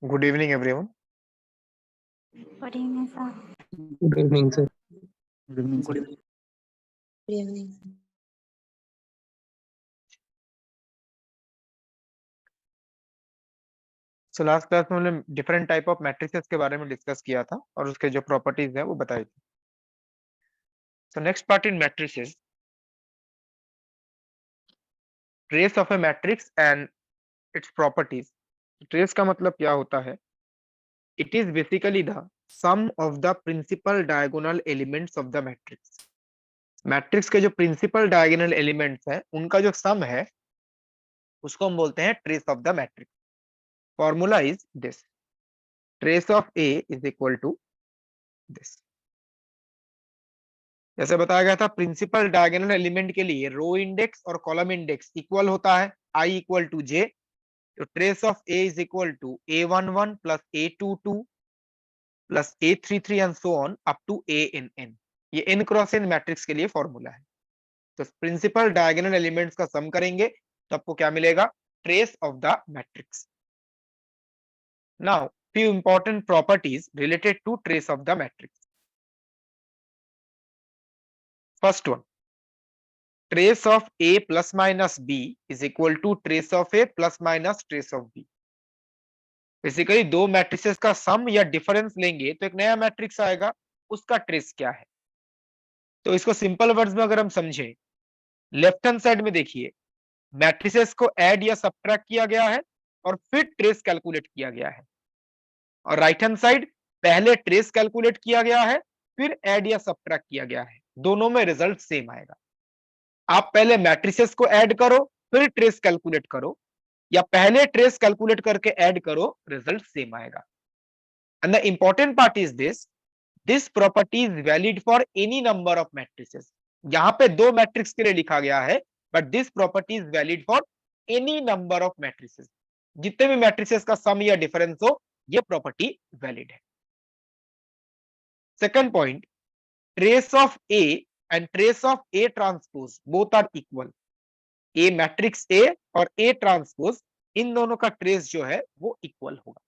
Good evening, everyone. Good evening, sir. Good evening, sir. Good evening, sir. Good evening. So last class में हमने different type of matrices के बारे में discuss किया था और उसके जो प्रॉपर्टीज है वो बताई थी. So next part in matrices, trace of a matrix and its properties. Trace का मतलब क्या होता है? It is basically the sum of the principal diagonal elements of the matrix. Matrix के जो प्रिंसिपल डायगोनल एलिमेंट्स हैं उनका जो सम है उसको हम बोलते हैं trace of the matrix. Formula is this: trace of A is equal to this. जैसे बताया गया था प्रिंसिपल डायगोनल एलिमेंट के लिए रो इंडेक्स और कॉलम इंडेक्स इक्वल होता है, आई इक्वल टू जे. तो trace of A is equal to A11 plus A22 plus A33 and so on up to ANN. ये n क्रॉस n मैट्रिक्स के लिए formula है. तो principal diagonal elements का सम करेंगे तो आपको क्या मिलेगा? Trace of the matrix. Now few important properties related to trace of the matrix. First one, trace of A plus minus B is equal to trace of A plus minus trace of B. Basically दो matrices का sum या difference लेंगे तो एक नया matrix आएगा, उसका trace क्या है. तो इसको सिंपल वर्ड्स में अगर हम समझें, लेफ्ट हैंड साइड में देखिए मैट्रिसेस को ऐड या सब्ट्रैक्ट किया गया है और फिर ट्रेस कैलकुलेट किया गया है. और राइट हैंड साइड पहले ट्रेस कैलकुलेट किया गया है फिर ऐड या सब्ट्रैक्ट किया गया है. दोनों में रिजल्ट सेम आएगा. आप पहले मैट्रिसेस को ऐड करो फिर ट्रेस कैलकुलेट करो, या पहले ट्रेस कैलकुलेट करके ऐड करो, रिजल्ट सेम आएगा. And the important part is this property is valid for any number of matrices. यहां पे दो मैट्रिक्स के लिए लिखा गया है, but this property is valid for any number of matrices. जितने भी मैट्रिसेस का सम या डिफरेंस हो, ये प्रॉपर्टी वैलिड है. Second point, trace of A and trace of A transpose both are equal. A matrix A और A transpose, इन दोनों का ट्रेस जो है वो इक्वल होगा.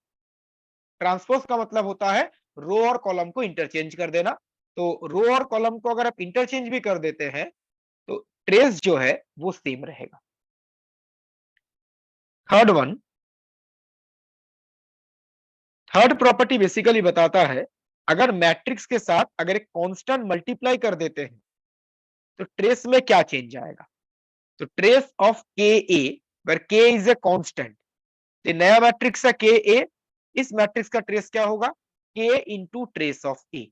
ट्रांसपोज का मतलब होता है रो और कॉलम को इंटरचेंज कर देना. तो रो और कॉलम को अगर आप इंटरचेंज भी कर देते हैं तो ट्रेस जो है वो सेम रहेगा. Third one, third property basically बताता है अगर मैट्रिक्स के साथ अगर एक कांस्टेंट मल्टीप्लाई कर देते हैं तो ट्रेस में क्या चेंज आएगा. तो ट्रेस ऑफ के ए, वेयर के इज ए कांस्टेंट, तो नया मैट्रिक्स है के ए, इस मैट्रिक्स का ट्रेस क्या होगा? के इंटू ट्रेस ऑफ ए.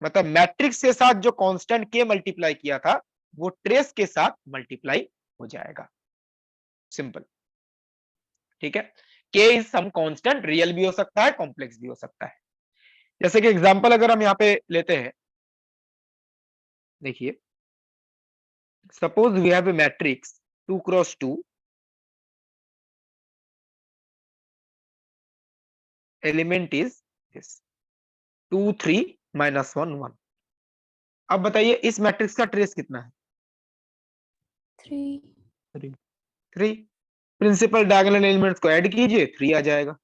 मतलब मैट्रिक्स के साथ जो कांस्टेंट के मल्टीप्लाई किया था वो ट्रेस के साथ मल्टीप्लाई हो जाएगा. सिंपल. ठीक है. के इज सम कांस्टेंट, रियल भी हो सकता है कॉम्प्लेक्स भी हो सकता है. जैसे कि एग्जांपल अगर हम यहाँ पे लेते हैं, देखिए suppose we have a matrix 2 cross 2, element is this 2 3 minus 1 1. अब बताइए इस मैट्रिक्स का ट्रेस कितना है? 3. 3. प्रिंसिपल डायगोनल एलिमेंट्स को ऐड कीजिए, 3 आ जाएगा.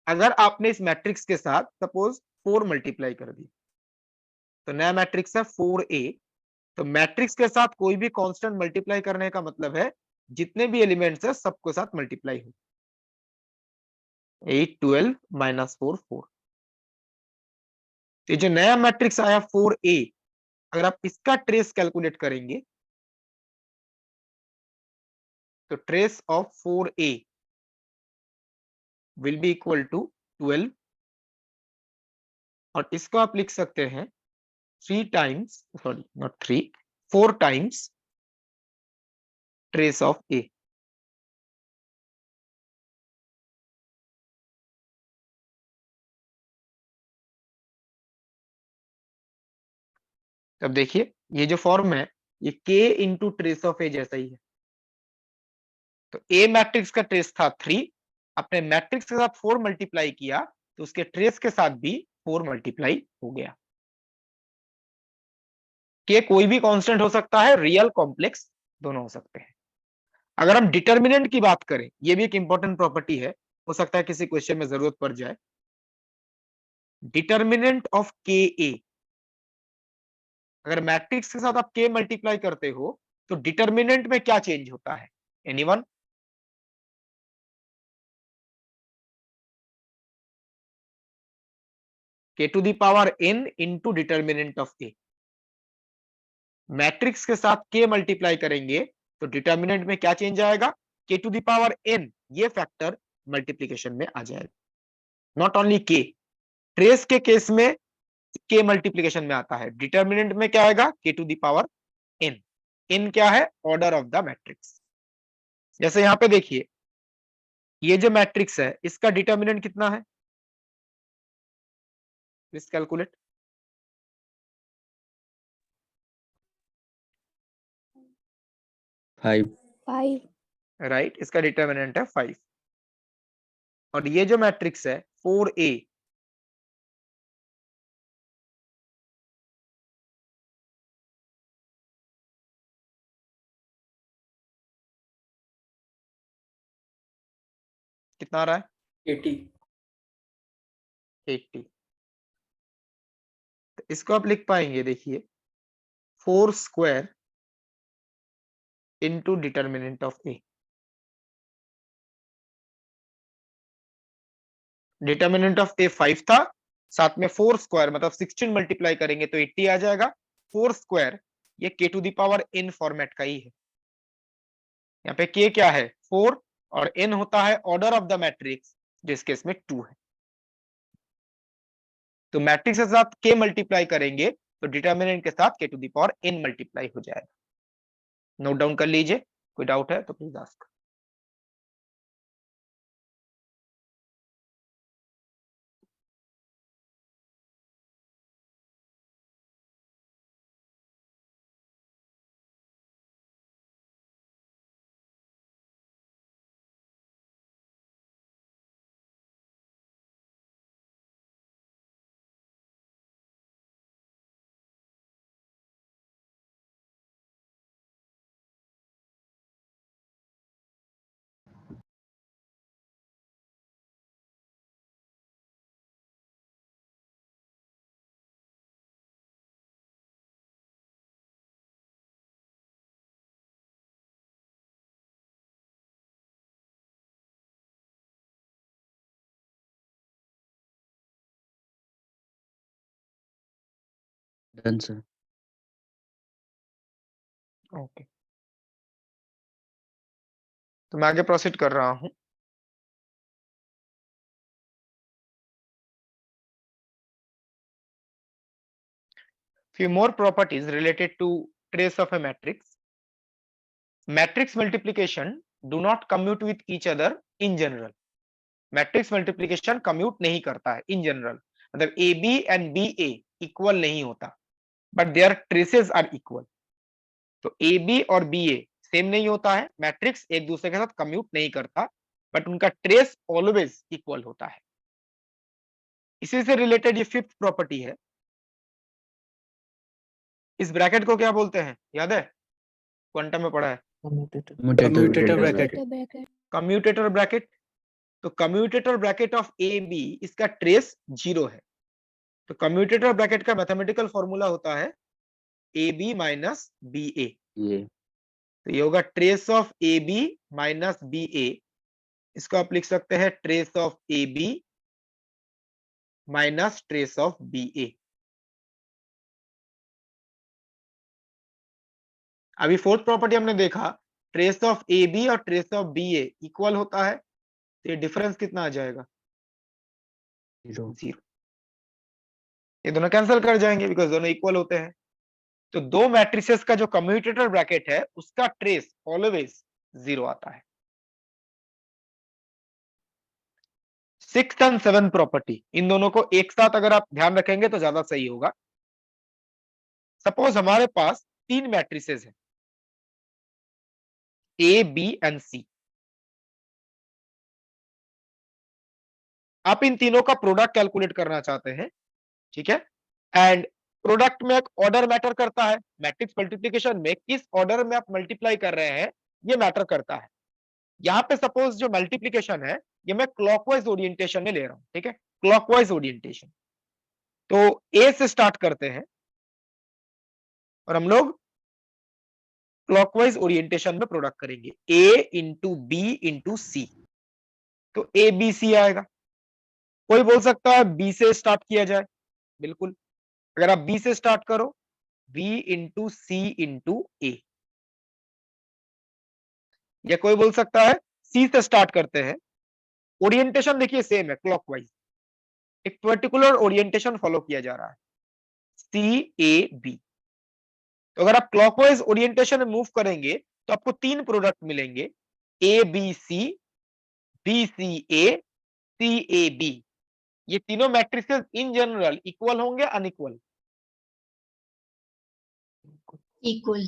अगर आपने इस मैट्रिक्स के साथ सपोज 4 मल्टीप्लाई कर दी तो नया मैट्रिक्स है 4a. तो मैट्रिक्स के साथ कोई भी कांस्टेंट मल्टीप्लाई करने का मतलब है जितने भी एलिमेंट्स है सबको साथ मल्टीप्लाई हो. 8 12 माइनस 4 4. ये जो नया मैट्रिक्स आया 4a, अगर आप इसका ट्रेस कैलकुलेट करेंगे तो trace of 4a will be equal to 12, और इसको आप लिख सकते हैं 3 times, sorry not 3, 4 times trace of a. अब देखिए ये जो फॉर्म है ये k into trace of a जैसा ही है. तो a मैट्रिक्स का ट्रेस था 3, अपने मैट्रिक्स के साथ 4 मल्टीप्लाई किया तो उसके ट्रेस के साथ भी 4 मल्टीप्लाई हो गया. k कोई भी कांस्टेंट हो सकता है, रियल कॉम्प्लेक्स दोनों हो सकते हैं. अगर हम डिटर्मिनेंट की बात करें, ये भी एक इंपॉर्टेंट प्रॉपर्टी है, हो सकता है किसी क्वेश्चन में जरूरत पड़ जाए। डिटर्मिनेंट ऑफ के ए, अगर मैट्रिक्स के साथ आप के मल्टीप्लाई करते हो तो डिटर्मिनेंट में क्या चेंज होता है? Anyone? K to the power N into determinant of A. Matrix के साथ के मल्टीप्लाई करेंगे तो डिटर्मिनेंट में क्या चेंज आएगा? K to the power N, ये फैक्टर मल्टीप्लीकेशन में आ जाएगा। नॉट ओनली के, ट्रेस के केस में के मल्टीप्लीकेशन में आता है। डिटर्मिनेंट में क्या आएगा? K to the power N. N क्या है? Order of the matrix. जैसे यहां पे देखिए, ये जो मैट्रिक्स है इसका डिटर्मिनेंट कितना है? Please calculate. 5 5 राइट, इसका डिटर्मिनेंट है 5। और ये जो मैट्रिक्स है 4a, कितना आ रहा है? 80 80। तो इसको आप लिख पाएंगे, देखिए 4 square into determinant of A. Determinant of A 5 था, साथ में 4 स्क्वायर मतलब 16 मल्टीप्लाई करेंगे तो 80 आ जाएगा। 4 स्क्वायर ये K to the power N format का ही है। यहाँ पे के क्या है? 4, और एन होता है ऑर्डर ऑफ द मैट्रिक्स, जिस केस में 2 है। तो मैट्रिक्स के साथ के मल्टीप्लाई करेंगे तो डिटर्मिनेंट के साथ K to the power N multiply हो जाएगा। नोट डाउन कर लीजिए, कोई डाउट है तो please ask. Done sir. Okay, तो मैं आगे प्रोसीड कर रहा हूं। Few more properties related to trace of a matrix. Matrix multiplication do not commute with each other in general. Matrix multiplication commute नहीं करता है इन जनरल, मतलब A B and B A equal नहीं होता, but their traces are equal. तो A B और B A same नहीं होता है, मैट्रिक्स एक दूसरे के साथ कम्यूट नहीं करता, बट उनका ट्रेस ऑलवेज इक्वल होता है। इसी से रिलेटेड ये फिफ्थ प्रॉपर्टी है। इस ब्रैकेट को क्या बोलते हैं, याद है? क्वांटम में पढ़ा है, commutator bracket. Bracket commutator bracket. तो commutator bracket of A B, इसका ट्रेस 0 है। तो कम्यूटेटर ब्रैकेट का मैथमेटिकल फॉर्मूला होता है A B minus B A. ये तो ये होगा trace of A B minus B A. इसको आप लिख सकते हैं trace of A B minus trace of B A. अभी फोर्थ प्रॉपर्टी हमने देखा, ट्रेस ऑफ ए बी और trace of B A equal होता है, तो ये डिफरेंस कितना आ जाएगा? 0 0। ये दोनों कैंसिल कर जाएंगे बिकॉज दोनों इक्वल होते हैं। तो दो मैट्रिसेस का जो कम्यूटेटर ब्रैकेट है उसका ट्रेस ऑलवेज 0 आता है। 6th एंड 7th प्रॉपर्टी, इन दोनों को एक साथ अगर आप ध्यान रखेंगे तो ज्यादा सही होगा। सपोज हमारे पास 3 मैट्रिसेस हैं ए बी एंड सी। आप इन तीनों का प्रोडक्ट कैलकुलेट करना चाहते हैं, ठीक है? एंड प्रोडक्ट में एक ऑर्डर मैटर करता है, मैट्रिक्स मल्टीप्लिकेशन में किस ऑर्डर में आप मल्टीप्लाई कर रहे हैं ये मैटर करता है। यहाँ पे सपोज जो मल्टीप्लीकेशन है ये मैं क्लॉकवाइज ओरिएंटेशन में ले रहा हूँ, ठीक है, क्लॉकवाइज ओरिएंटेशन। तो ए से स्टार्ट करते हैं और हम लोग क्लॉकवाइज ओरिएंटेशन में प्रोडक्ट करेंगे, ए इंटू बी इंटू सी। तो ए बी सी आएगा। कोई बोल सकता है बी से स्टार्ट किया जाए, बिल्कुल। अगर आप बी से स्टार्ट करो, बी इंटू सी इंटू ए। या कोई बोल सकता है सी से स्टार्ट करते हैं। ओरिएंटेशन देखिए सेम है, क्लॉकवाइज, एक पर्टिकुलर ओरिएंटेशन फॉलो किया जा रहा है, सी ए बी। तो अगर आप क्लॉकवाइज ओरिएंटेशन में मूव करेंगे तो आपको तीन प्रोडक्ट मिलेंगे, A B C, B C A, C A B. ये तीनों मैट्रिसेस इन जनरल इक्वल होंगे, unequal? Equal.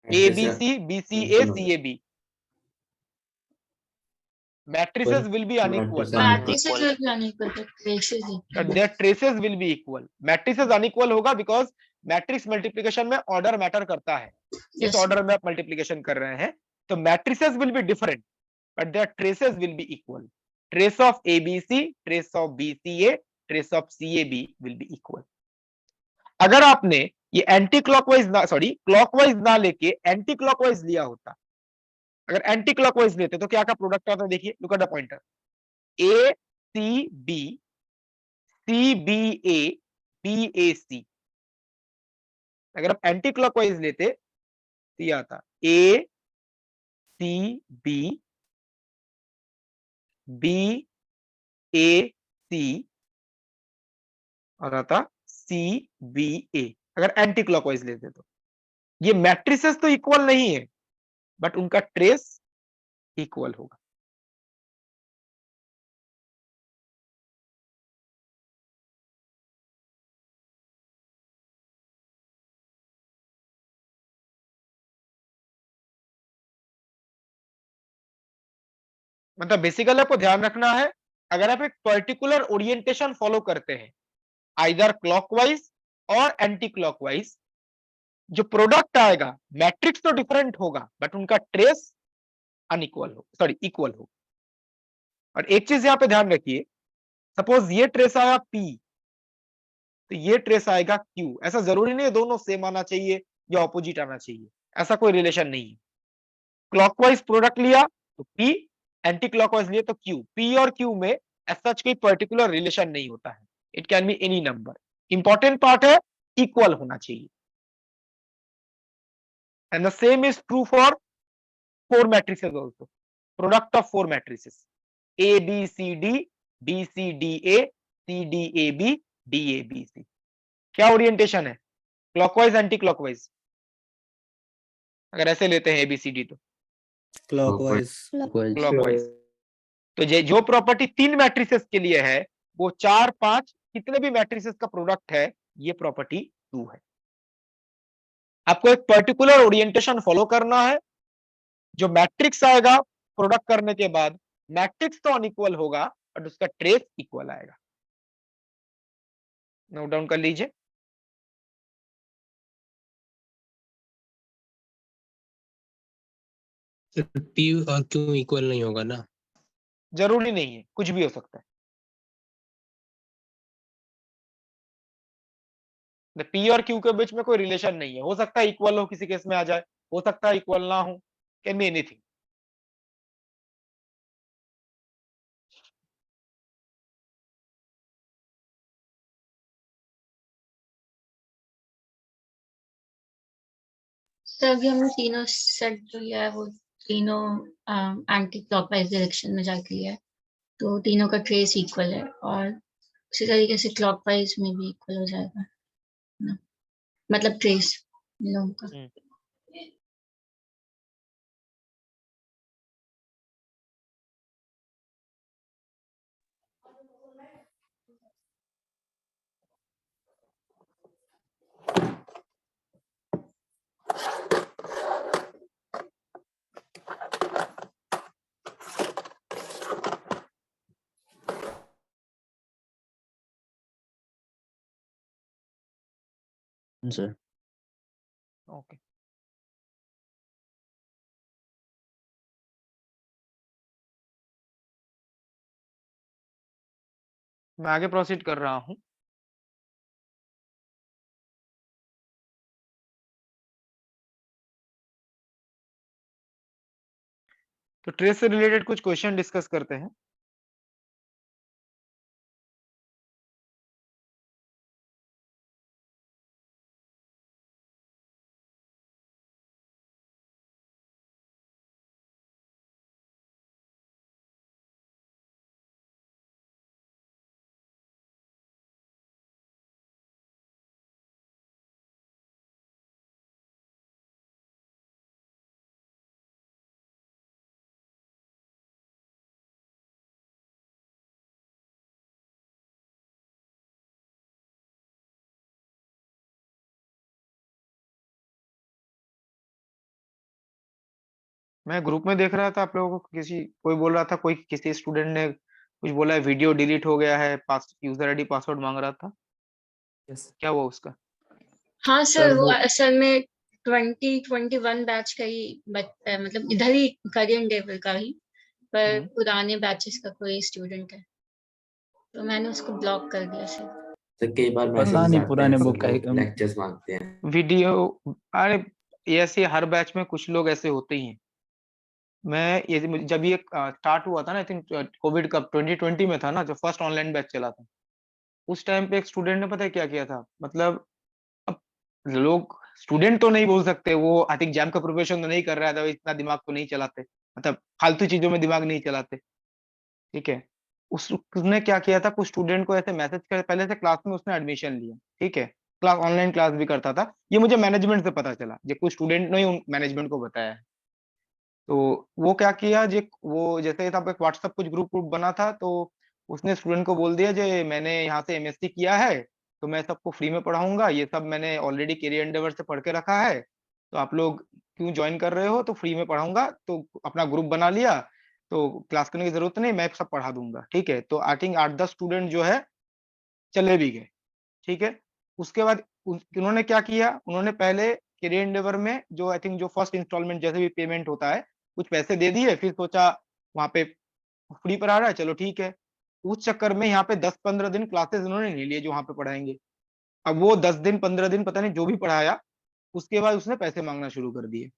A B C, B C A, C A B, matrices will be unequal, matrices will be unequal, but traces but equal. their traces will be equal. matrices unequal होगा because matrix multiplication में order matter करता है, इस Yes. Order में आप multiplication कर रहे हैं, तो matrices will be different but their traces will be equal. Trace of ABC, trace of BCA, trace of CAB will be equal. अगर आपने ये एंटी क्लॉकवाइज ना, सॉरी क्लॉकवाइज ना लेके एंटी क्लॉकवाइज लिया होता, अगर एंटी क्लॉकवाइज लेते तो क्या का प्रोडक्ट आता? देखिए, look at the pointer, A C B, C B A, B A C. अगर आप एंटी क्लॉकवाइज लेते तो ये आता ए सी बी, बी ए सी, और आता सी बी ए। अगर एंटी क्लॉकवाइज लेते तो ये मैट्रिसेस तो इक्वल नहीं है बट उनका ट्रेस इक्वल होगा। मतलब बेसिकली आपको ध्यान रखना है, अगर आप एक पर्टिकुलर ओरिएंटेशन फॉलो करते हैं, आइदर क्लॉकवाइज और एंटी क्लॉकवाइज, जो प्रोडक्ट आएगा मैट्रिक्स तो डिफरेंट होगा बट उनका ट्रेस अनइक्वल हो, सॉरी इक्वल हो। और एक चीज यहां पे ध्यान रखिए, सपोज ये ट्रेस आया P, तो ये ट्रेस आएगा Q। ऐसा जरूरी नहीं है दोनों सेम आना चाहिए या ऑपोजिट आना चाहिए, ऐसा कोई रिलेशन नहीं है। क्लॉकवाइज प्रोडक्ट लिया तो P, एंटी क्लॉकवाइज लिए तो Q। P और Q में ऐसा कोई पर्टिकुलर रिलेशन नहीं होता है, it can be any number. Important part है इक्वल होना चाहिए। And the same is true for four matrices also, product of four matrices, A B C D, B C D A, C D A B, D A B C। क्या orientation है? Clockwise anti clockwise? अगर ऐसे लेते हैं ABCD तो clockwise clockwise. तो जो property तीन मैट्रिसेस के लिए है वो चार पांच कितने भी मैट्रिसेस का प्रोडक्ट है, ये प्रॉपर्टी ट्रू है। आपको एक पर्टिकुलर ओरिएंटेशन फॉलो करना है, जो मैट्रिक्स आएगा प्रोडक्ट करने के बाद मैट्रिक्स तो अनइक्वल होगा बट उसका ट्रेस इक्वल आएगा। नोट डाउन कर लीजिए। P और Q इक्वल नहीं होगा ना? जरूरी नहीं है, कुछ भी हो सकता है। P और Q के बीच में कोई रिलेशन नहीं है, हो सकता है इक्वल हो, किसी केस में आ जाए, हो सकता है इक्वल ना हो, कैन बी एनीथिंग। तो अभी हमने तीनों सेट जो लिया है वो तीनों एंटी क्लॉकवाइज डायरेक्शन में जाके लिया है, तो तीनों का ट्रेस इक्वल है और उसी तरीके से क्लॉकवाइज में भी इक्वल हो जाएगा ना? मतलब ट्रेस इन लोगों का। सर ओके मैं आगे प्रोसीड कर रहा हूं। तो ट्रेस से रिलेटेड कुछ क्वेश्चन डिस्कस करते हैं। मैं ग्रुप में देख रहा था आप लोगों को, किसी कोई बोल रहा था, कोई किसी स्टूडेंट ने कुछ बोला है वीडियो डिलीट हो गया है, पास यूजर आईडी पासवर्ड मांग रहा था, यस क्या हुआ उसका? हाँ सर सर, वो वो असल में 2021 बैच का ही मतलब इधर ही करियर लेवल का ही, पर पुराने बैचेस का कोई स्टूडेंट है, तो मैंने उसको ब्लॉक कर दिया सर। तो कई बार पता मैसेजेस नहीं आते पुराने हैं, बुक सब का लोग लेक्चर्स मांगते हैं। वीडियो, अरे ऐसे हर बैच में कुछ लोग ऐसे होते ही हैं। मैं जब ये स्टार्ट हुआ था ना, आई थिंक कोविड का 2020 में था ना, जब फर्स्ट ऑनलाइन बैच चला था, उस टाइम पे एक स्टूडेंट ने पता है क्या किया था, मतलब अब लोग स्टूडेंट तो नहीं बोल सकते, वो आई थिंक जैम का प्रिपरेशन तो नहीं कर रहा था, इतना दिमाग तो नहीं चलाते, मतलब फालतू चीजों में दिमाग नहीं चलाते, ठीक है। उसने क्या किया था, कुछ स्टूडेंट को ऐसे मैसेज कर, पहले से क्लास में उसने एडमिशन लिया, ठीक है, क्लास ऑनलाइन क्लास भी करता था, ये मुझे मैनेजमेंट से पता चला, जो कुछ स्टूडेंट ने मैनेजमेंट को बताया है। तो वो क्या किया, जे वो जैसे था एक व्हाट्सएप कुछ ग्रुप ग्रुप बना था, तो उसने स्टूडेंट को बोल दिया, जे मैंने यहाँ से एमएससी किया है, तो मैं सबको फ्री में पढ़ाऊंगा, ये सब मैंने ऑलरेडी कैरियर एंडेवर से पढ़ के रखा है, तो आप लोग क्यों ज्वाइन कर रहे हो, तो फ्री में पढ़ाऊंगा, तो अपना ग्रुप बना लिया, तो क्लास करने की जरूरत नहीं, मैं सब पढ़ा दूंगा, ठीक है। तो आई थिंक 8-10 स्टूडेंट जो है चले भी गए, ठीक है। उसके बाद उन्होंने क्या किया, उन्होंने पहले कैरियर एंडेवर में जो आई थिंक जो फर्स्ट इंस्टॉलमेंट जैसे भी पेमेंट होता है, कुछ पैसे दे दिए, फिर सोचा वहां पे फ्री पर आ रहा है, चलो ठीक है। उस चक्कर में यहाँ पे 10-15 दिन क्लासेस उन्होंने नहीं लिए जो वहां पे पढ़ाएंगे। अब वो 10 दिन 15 दिन पता नहीं जो भी पढ़ाया, उसके बाद उसने पैसे मांगना शुरू कर दिए।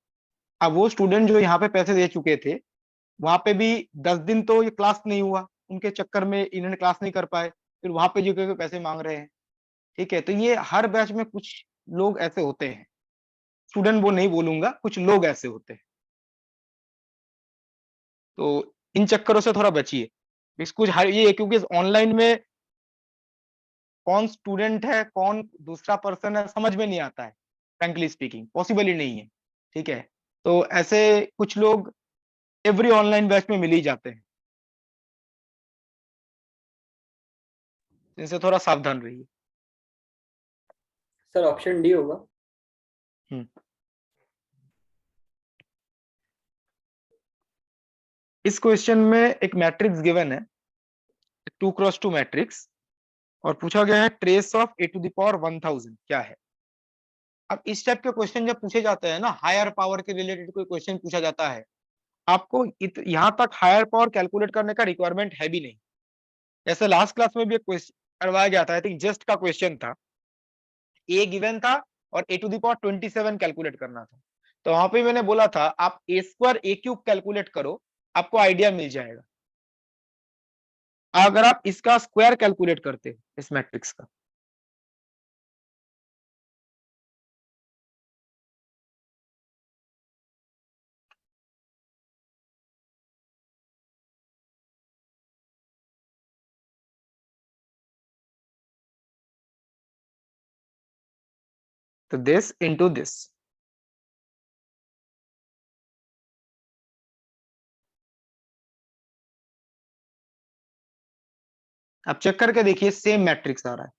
अब वो स्टूडेंट जो यहाँ पे पैसे दे चुके थे, वहां पे भी 10 दिन तो ये क्लास नहीं हुआ, उनके चक्कर में इन्होंने क्लास नहीं कर पाए, फिर वहां पे जो के पैसे मांग रहे हैं, ठीक है। तो ये हर बैच में कुछ लोग ऐसे होते हैं, स्टूडेंट वो नहीं बोलूंगा, कुछ लोग ऐसे होते हैं, तो इन चक्करों से थोड़ा बचिए। कुछ हर ये, क्योंकि ऑनलाइन में कौन स्टूडेंट है कौन दूसरा पर्सन है समझ में नहीं आता है, फ्रैंकली स्पीकिंग पॉसिबल ही नहीं है, ठीक है। तो ऐसे कुछ लोग एवरी ऑनलाइन बैच में मिल ही जाते हैं, इनसे थोड़ा सावधान रहिए। सर ऑप्शन डी होगा। इस क्वेश्चन में एक मैट्रिक्स गिवन है, 2x2 मैट्रिक्स, और पूछा गया है trace of a to the power 1000 क्या है। अब इस टाइप के क्वेश्चन जब पूछे जाते हैं ना, हायर पावर के रिलेटेड कोई क्वेश्चन पूछा जाता है, आपको यहाँ तक हायर पावर कैलकुलेट करने का रिक्वायरमेंट है भी नहीं। जैसे लास्ट क्लास में भी एक क्वेश्चन करवाया गया था, आई थिंक जस्ट का क्वेश्चन था, ए गिवन था और a to the power 27 calculate करना था, तो वहां पे मैंने बोला था आप a² कैलकुलेट करो, आपको आइडिया मिल जाएगा। अगर आप इसका स्क्वायर कैलकुलेट करते हो इस मैट्रिक्स का, तो दिस इंटू दिस, आप चेक करके देखिए सेम मैट्रिक्स आ रहा है।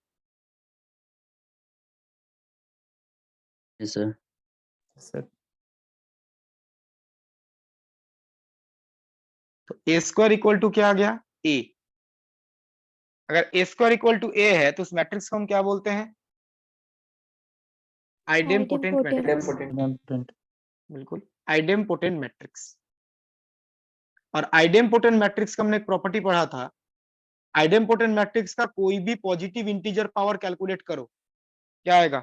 Yes sir. सर तो a² इक्वल टू क्या आ गया, a। अगर a² इक्वल टू a है तो उस मैट्रिक्स को हम क्या बोलते हैं, आइडेम्पोटेंट मैट्रिक्स। इम्पोर्टेंट। बिल्कुल, आइडेम्पोटेंट मैट्रिक्स। और आइडेम्पोटेंट मैट्रिक्स का हमने एक प्रॉपर्टी पढ़ा था, आइडेम्पोटेंट मैट्रिक्स का कोई भी पॉजिटिव इंटीजर पावर कैलकुलेट करो, क्या आएगा?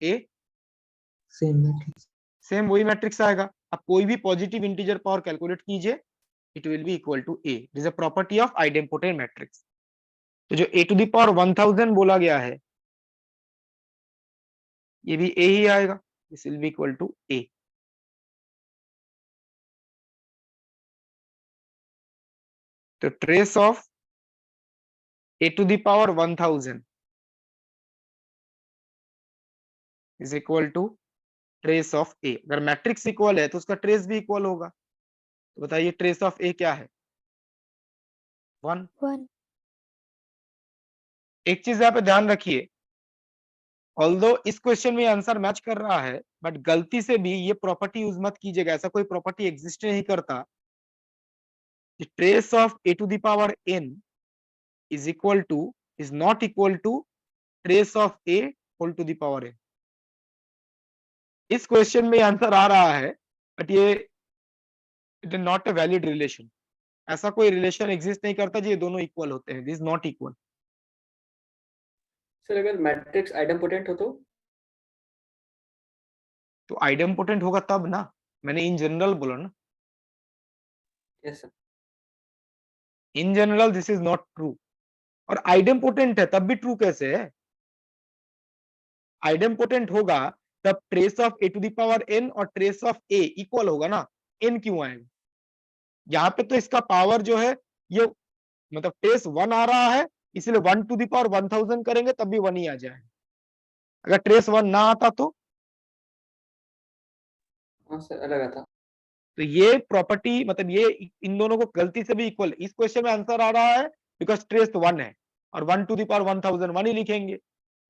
A same matrix. सेम वही मैट्रिक्स आएगा। अब कोई भी पॉजिटिव इंटीजर पावर कैलकुलेट कीजिए, it will be equal to A. It is a property of idempotent matrix. तो जो a टू द पावर 1000 बोला गया है, ये भी a ही आएगा। This will be equal to a। तो trace of a to the power 1000 is equal to trace of a। अगर मैट्रिक्स इक्वल है तो उसका ट्रेस भी इक्वल होगा। तो बताइए ट्रेस ऑफ a क्या है? 1। 1. एक चीज यहाँ पे ध्यान रखिए, ऑल्दो इस क्वेश्चन में आंसर मैच कर रहा है, बट गलती से भी ये प्रॉपर्टी यूज मत कीजिएगा। ऐसा कोई प्रॉपर्टी एग्जिस्ट नहीं करता। Trace of a to the power n is equal to is not equal to trace of a whole to the power n। इस क्वेश्चन में आंसर आ रहा है, बट ये it is not a valid relation. ऐसा कोई relation exist नहीं करता जो ये दोनों इक्वल होते हैं। This not equal. सर अगर मैट्रिक्स आइडेम्पोटेंट हो तो आइडेम्पोटेंट होगा तब ना, मैंने इन जनरल बोला ना। Yes sir. In general this is not true. और आइडेम्पोटेंट है तब भी ट्रू कैसे है? आइडेम्पोटेंट होगा तब trace of a to the power n और ट्रेस ऑफ a इक्वल होगा ना। n क्यों आएगा? यहाँ पे तो इसका पावर जो है ये मतलब ट्रेस 1 आ रहा है, इसलिए 1 टू द पावर 1000 करेंगे तब भी 1 ही आ जाएगा। अगर ट्रेस 1 ना आता तो हाँ सर अलग आता। तो ये प्रॉपर्टी मतलब ये इन दोनों को गलती से भी इक्वल, इस क्वेश्चन में आंसर आ रहा है बिकॉज ट्रेस 1 है और 1 टू द पावर 1000 1 ही लिखेंगे,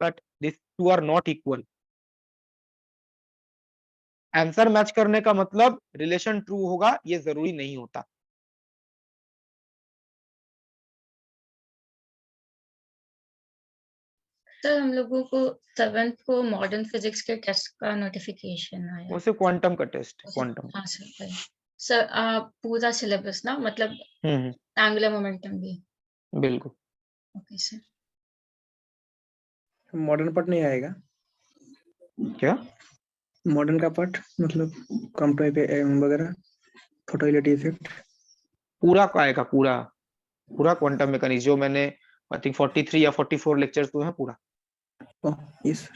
but this two are not equal. Answer match करने का मतलब रिलेशन ट्रू होगा ये जरूरी नहीं होता। सर हम लोगों को 7th को मॉडर्न फिजिक्स के टेस्ट का नोटिफिकेशन आया। वो सिर्फ क्वांटम का टेस्ट है, क्वांटम। हाँ सर वही। सर पूरा सिलेबस ना, मतलब एंगुलर मोमेंटम भी? बिल्कुल। Okay sir. मॉडर्न पार्ट नहीं आएगा? क्या मॉडर्न का पार्ट मतलब कंप्यूटर वगैरह, फोटोइलेटी इफेक्ट? पूरा का आएगा, पूरा पूरा क्वांटम मैकेनिक्स जो मैंने आई थिंक 43 या 44 लेक्चर्स हुए हैं पूरा। यस।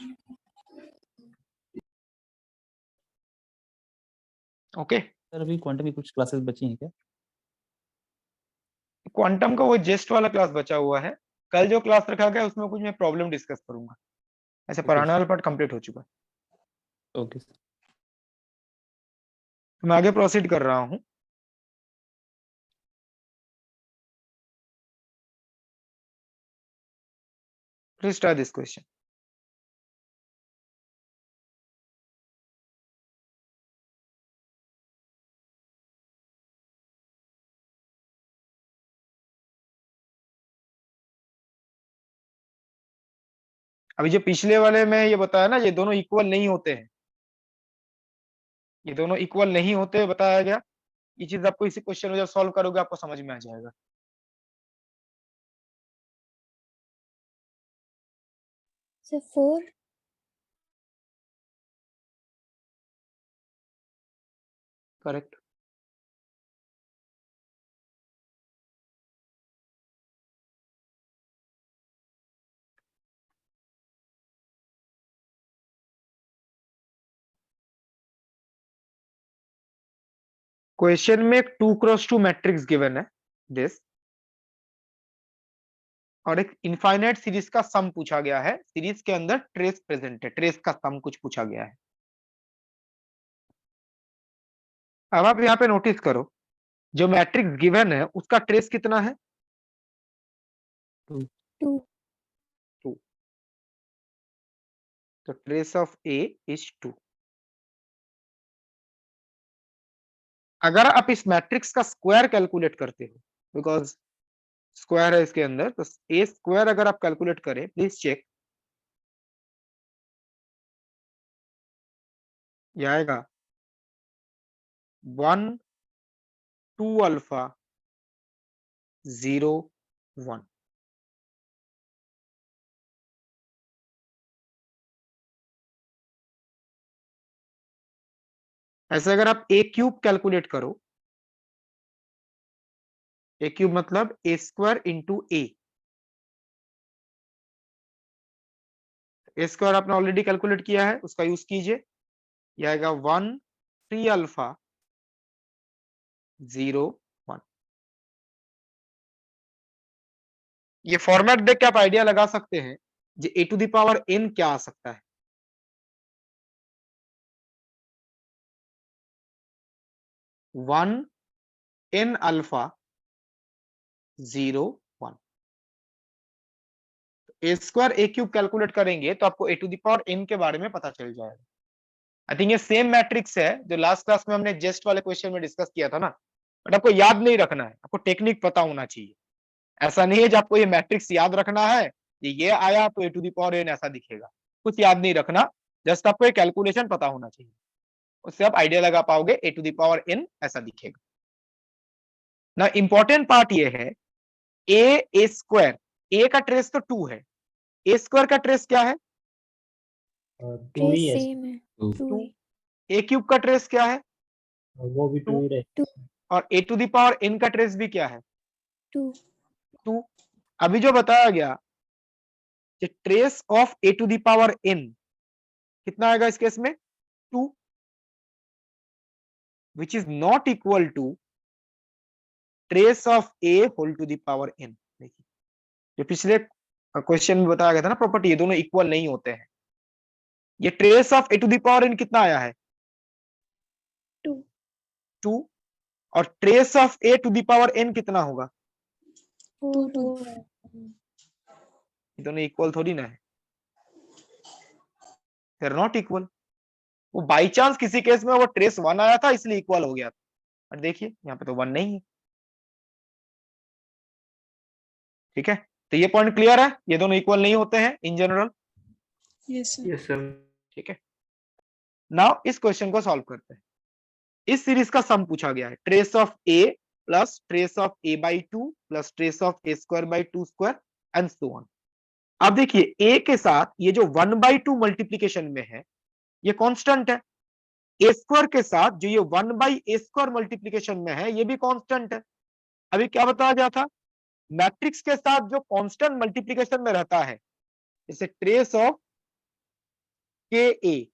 ओके सर अभी क्वांटम की कुछ क्लासेस बची हैं क्या? क्वांटम का वो जेस्ट वाला क्लास बचा हुआ है। कल जो क्लास रखा गया उसमें कुछ मैं प्रॉब्लम डिस्कस करूंगा। ऐसे पढ़ाने वाला पार्ट कंप्लीट हो चुका है। Okay sir. तो मैं आगे प्रोसीड कर रहा हूं। Please try this question. अभी जो पिछले वाले में ये बताया ना ये दोनों इक्वल नहीं होते हैं, ये दोनों इक्वल नहीं होते बताया गया। ये चीज आपको इसी क्वेश्चन में जब सॉल्व करोगे आपको समझ में आ जाएगा। So 4. करेक्ट। क्वेश्चन में एक 2x2 मैट्रिक्स गिवन है दिस, और एक इनफाइनाइट सीरीज का सम पूछा गया है। सीरीज के अंदर ट्रेस प्रेजेंट है, ट्रेस का सम कुछ पूछा गया है। अब आप यहाँ पे नोटिस करो जो मैट्रिक्स गिवन है उसका ट्रेस कितना है? 2. 2। तो ट्रेस ऑफ ए इज 2। अगर आप इस मैट्रिक्स का स्क्वायर कैलकुलेट करते हो, बिकॉज स्क्वायर है इसके अंदर, तो ए स्क्वायर अगर आप कैलकुलेट करें, प्लीज चेक, ये आएगा 1 2 अल्फा 0 1। ऐसे अगर आप ए क्यूब कैलकुलेट करो, ए क्यूब मतलब ए स्क्वायर इंटू ए स्क्वायर आपने ऑलरेडी कैलकुलेट किया है, उसका यूज कीजिए। ये आएगा 1 3 अल्फा 0 1। ये फॉर्मेट देख के आप आइडिया लगा सकते हैं जो ए टू द पावर एन क्या आ सकता है। 1 n alpha 0 1। A square A cube calculate करेंगे तो आपको ए टू द पावर एन के बारे में पता चल जाएगा। आई थिंक ये सेम मैट्रिक्स है जो लास्ट क्लास में हमने जेस्ट वाले क्वेश्चन में डिस्कस किया था ना, बट आपको याद नहीं रखना है, आपको टेक्निक पता होना चाहिए। ऐसा नहीं है जो आपको ये मैट्रिक्स याद रखना है, ये आया तो A to the power N ऐसा दिखेगा, कुछ याद नहीं रखना, जस्ट आपको ये कैलकुलेशन पता होना चाहिए, उससे आप आइडिया लगा पाओगे ए टू द पावर एन ऐसा दिखेगा ना। इंपॉर्टेंट पार्ट ये है ए स्क्वायर, ए का ट्रेस तो 2 है, ए स्क्वायर का ट्रेस क्या है? ट्रेस सेम है 2 ही। ए क्यूब का ट्रेस क्या है? वो भी 2 2 और A to the power N का ट्रेस भी क्या है? 2 2। अभी जो बताया गया कि trace of A to the power N कितना आएगा इस केस में? 2, which is not equal to trace of A whole to the power N. देखिए जो पिछले क्वेश्चन में बताया गया था ना प्रॉपर्टी, ये दोनों इक्वल नहीं होते हैं। ये trace of A to the power N कितना आया है? 2 और trace of A to the power N कितना होगा? 4 ये दोनों इक्वल थोड़ी ना है, दे आर नॉट इक्वल। वो बाई चांस किसी केस में वो ट्रेस 1 आया था इसलिए इक्वल हो गया था, और देखिए यहाँ पे तो 1 नहीं है। ठीक है, तो ये पॉइंट क्लियर है, ये दोनों इक्वल नहीं होते हैं इन जनरल। Yes sir. ठीक है, नाउ इस क्वेश्चन को सॉल्व करते हैं। इस सीरीज का सम पूछा गया है, trace of A plus trace of A by 2 plus trace of A square by 2 square and so on. अब देखिए ए के साथ ये जो 1/2 मल्टीप्लीकेशन में है ये कांस्टेंट है, ए स्क्वायर के साथ जो ये 1/a स्क्वायर मल्टीप्लीकेशन में है ये भी कांस्टेंट है। अभी क्या बताया गया था, मैट्रिक्स के साथ जो कांस्टेंट मल्टीप्लीकेशन में रहता है, जैसे ट्रेस ऑफ के ए,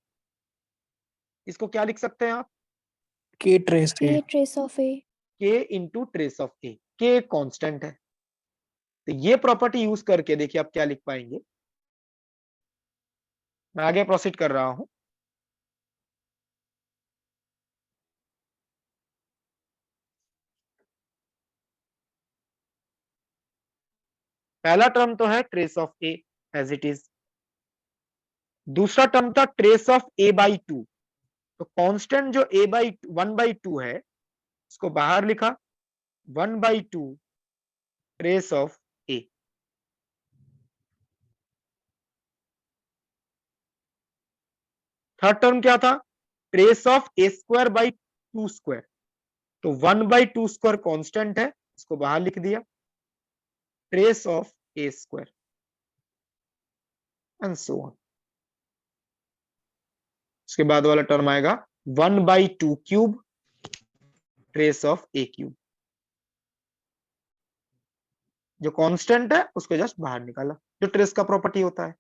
इसको क्या लिख सकते हैं आप? के ट्रेस के ट्रेस ऑफ ए के इंटू ट्रेस ऑफ ए, के कांस्टेंट है। तो ये प्रॉपर्टी यूज करके देखिए आप क्या लिख पाएंगे। मैं आगे प्रोसीड कर रहा हूं। पहला टर्म तो है trace of A as it is, दूसरा टर्म था ट्रेस ऑफ ए बाई 2। तो कांस्टेंट जो ए बाई 1/2 है उसको बाहर लिखा, 1/2 trace of A. Third term क्या था, trace of A square by 2 square. तो 1/2 स्क्वायर कांस्टेंट है, इसको बाहर लिख दिया, trace of A square and so on. उसके बाद वाला टर्म आएगा 1/2 cube trace of A cube. जो कांस्टेंट है उसको जस्ट बाहर निकाला, जो ट्रेस का प्रॉपर्टी होता है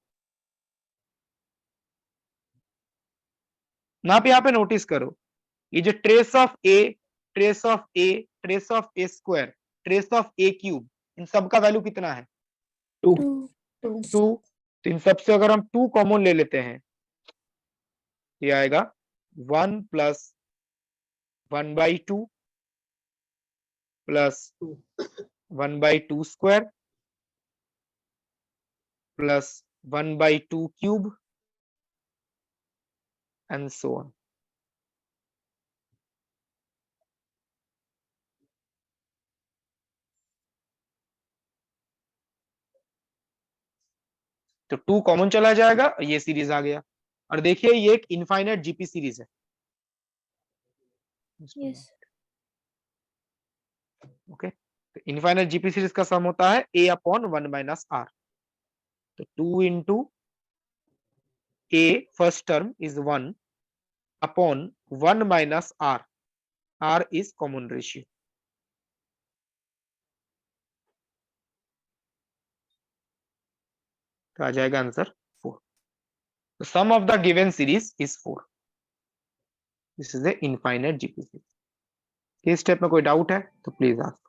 ना। आप यहाँ पे नोटिस करो, ये जो trace of A, trace of A, trace of A square, trace of A cube, इन सब का वैल्यू कितना है? 2 2। तो इन सबसे अगर हम 2 कॉमन ले लेते हैं, ये आएगा 1 plus 1/2 plus 1/2 square plus 1/2 cube and so on. तो 2 कॉमन चला जाएगा, ये सीरीज आ गया। और देखिए ये एक इनफाइनाइट जीपी सीरीज है। यस ओके, तो इनफाइनाइट जीपी सीरीज का सम होता है a अपॉन 1 माइनस आर। तो 2 into a first term is 1 upon 1 minus R, R is common ratio. तो आ जाएगा answer 4। The sum of the given series is 4. This is the infinite GP series। इस step में कोई doubt है तो please ask.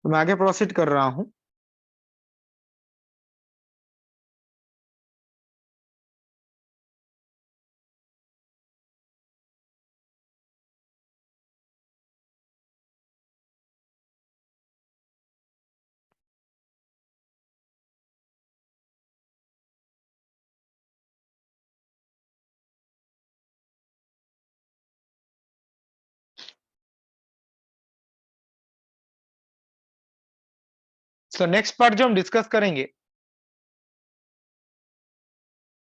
तो मैं आगे प्रोसीड कर रहा हूं। सो नेक्स्ट पार्ट जो हम डिस्कस करेंगे,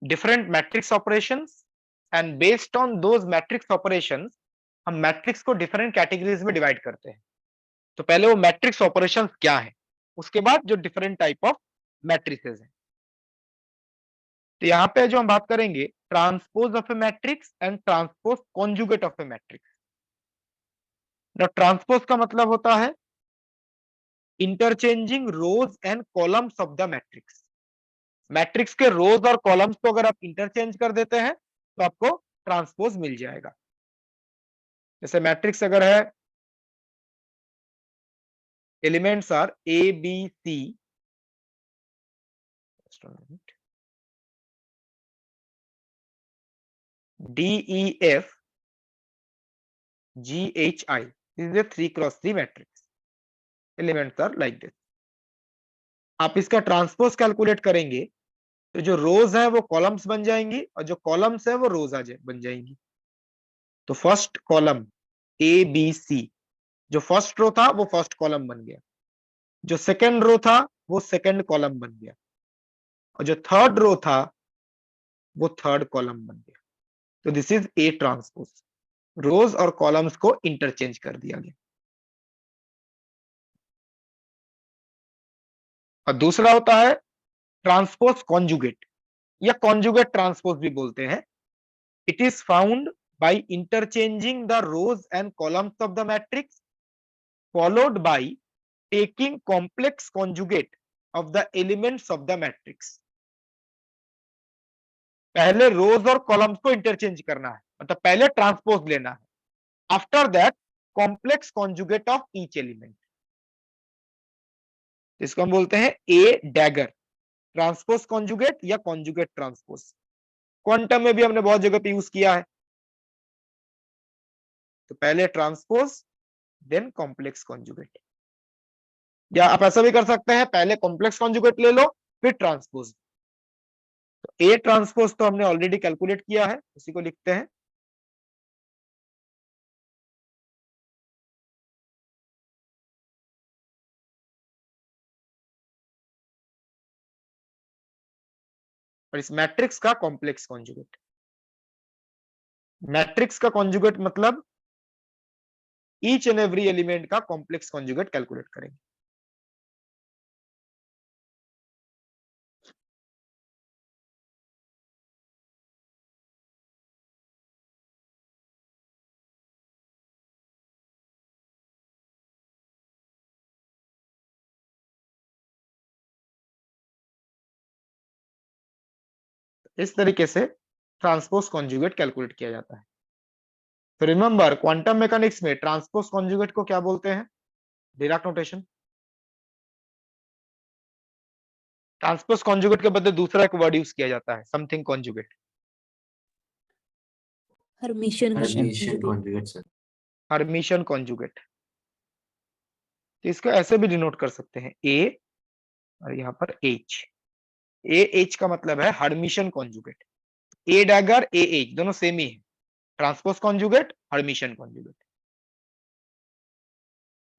different matrix operations, and based on those matrix operations हम मैट्रिक्स को डिफरेंट कैटेगरीज में डिवाइड करते हैं। तो पहले वो मैट्रिक्स ऑपरेशंस क्या है, उसके बाद जो डिफरेंट टाइप ऑफ मैट्रिसेस हैं। तो यहाँ पे जो हम बात करेंगे, transpose of A matrix and transpose conjugate of A matrix. ना ट्रांसपोज का मतलब होता है interchanging rows and columns of the matrix. Matrix के रोज और कॉलम्स को अगर आप इंटरचेंज कर देते हैं तो आपको ट्रांसपोज मिल जाएगा। जैसे मैट्रिक्स अगर है, elements are A B C, D E F G H I, this is a 3x3 matrix. Elements are like this. आप इसका ट्रांसपोज कैलकुलेट करेंगे तो जो रोज है वो कॉलम्स बन जाएंगी और जो कॉलम्स है वो रोज बन जाएंगी। तो first column A B C, जो फर्स्ट रो था वो फर्स्ट कॉलम बन गया, जो सेकंड रो था वो सेकंड कॉलम बन गया, और जो थर्ड रो था वो थर्ड कॉलम बन गया। तो दिस इज ए ट्रांसपोज, रोज और कॉलम्स को इंटरचेंज कर दिया गया। और दूसरा होता है ट्रांसपोज कॉन्जुगेट, या कॉन्जुगेट ट्रांसपोज भी बोलते हैं। It is found by interchanging the rows and columns of the matrix followed by taking complex conjugate of the elements of the matrix। पहले रोज और कॉलम्स को इंटरचेंज करना है, मतलब पहले ट्रांसपोज लेना है, after that complex conjugate of each element. इसको हम बोलते हैं ए डैगर, ट्रांसपोज कॉन्जुगेट या कॉन्जुगेट ट्रांसपोज। क्वांटम में भी हमने बहुत जगह पे यूज किया है। तो पहले ट्रांसपोज देन कॉम्प्लेक्स कॉन्जुगेट, या आप ऐसा भी कर सकते हैं पहले कॉम्प्लेक्स कॉन्जुगेट ले लो फिर ट्रांसपोज। तो ए ट्रांसपोज तो हमने ऑलरेडी कैलकुलेट किया है, उसी को लिखते हैं। और इस मैट्रिक्स का कॉम्प्लेक्स कॉन्जुगेट, मैट्रिक्स का कॉन्जुगेट मतलब ईच एंड एवरी एलिमेंट का कॉम्प्लेक्स कॉन्जुगेट कैलकुलेट करेंगे। इस तरीके से ट्रांसपोज कॉन्जुगेट कैलकुलेट किया जाता है। तो रिमेंबर, क्वांटम मैकेनिक्स में ट्रांसपोज कॉन्जुगेट को क्या बोलते हैं? Dirac notation. ट्रांसपोज कॉन्जुगेट के बदले दूसरा एक वर्ड यूज किया जाता है, something conjugate. Hermitian Hermitian conjugate sir. Hermitian conjugate. तो इसको ऐसे भी डिनोट कर सकते हैं, ए और यहाँ पर एच। ए एच का मतलब है Hermitian conjugate. A dagger A H दोनों सेम ही है, transpose conjugate, Hermitian conjugate.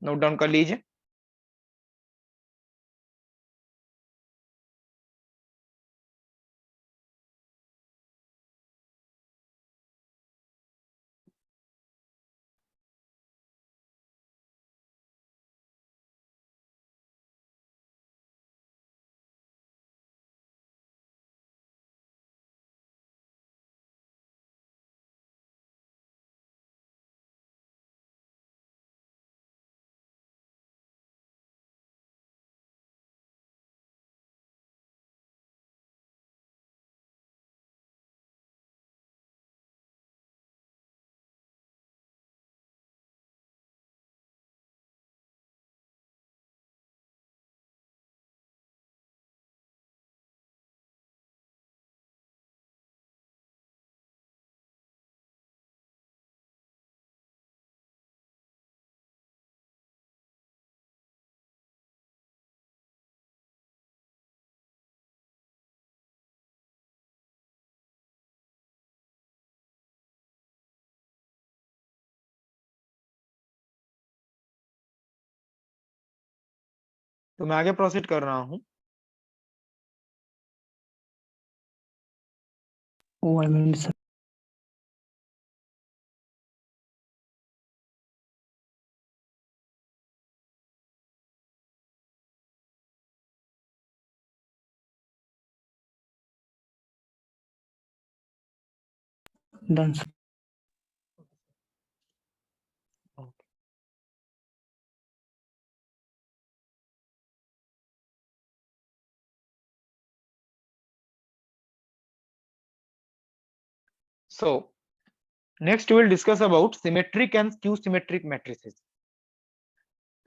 Note down कर लीजिए। तो मैं आगे प्रोसीड कर रहा हूं। One minute, sir. Done, sir. So next we will discuss about symmetric and skew symmetric matrices।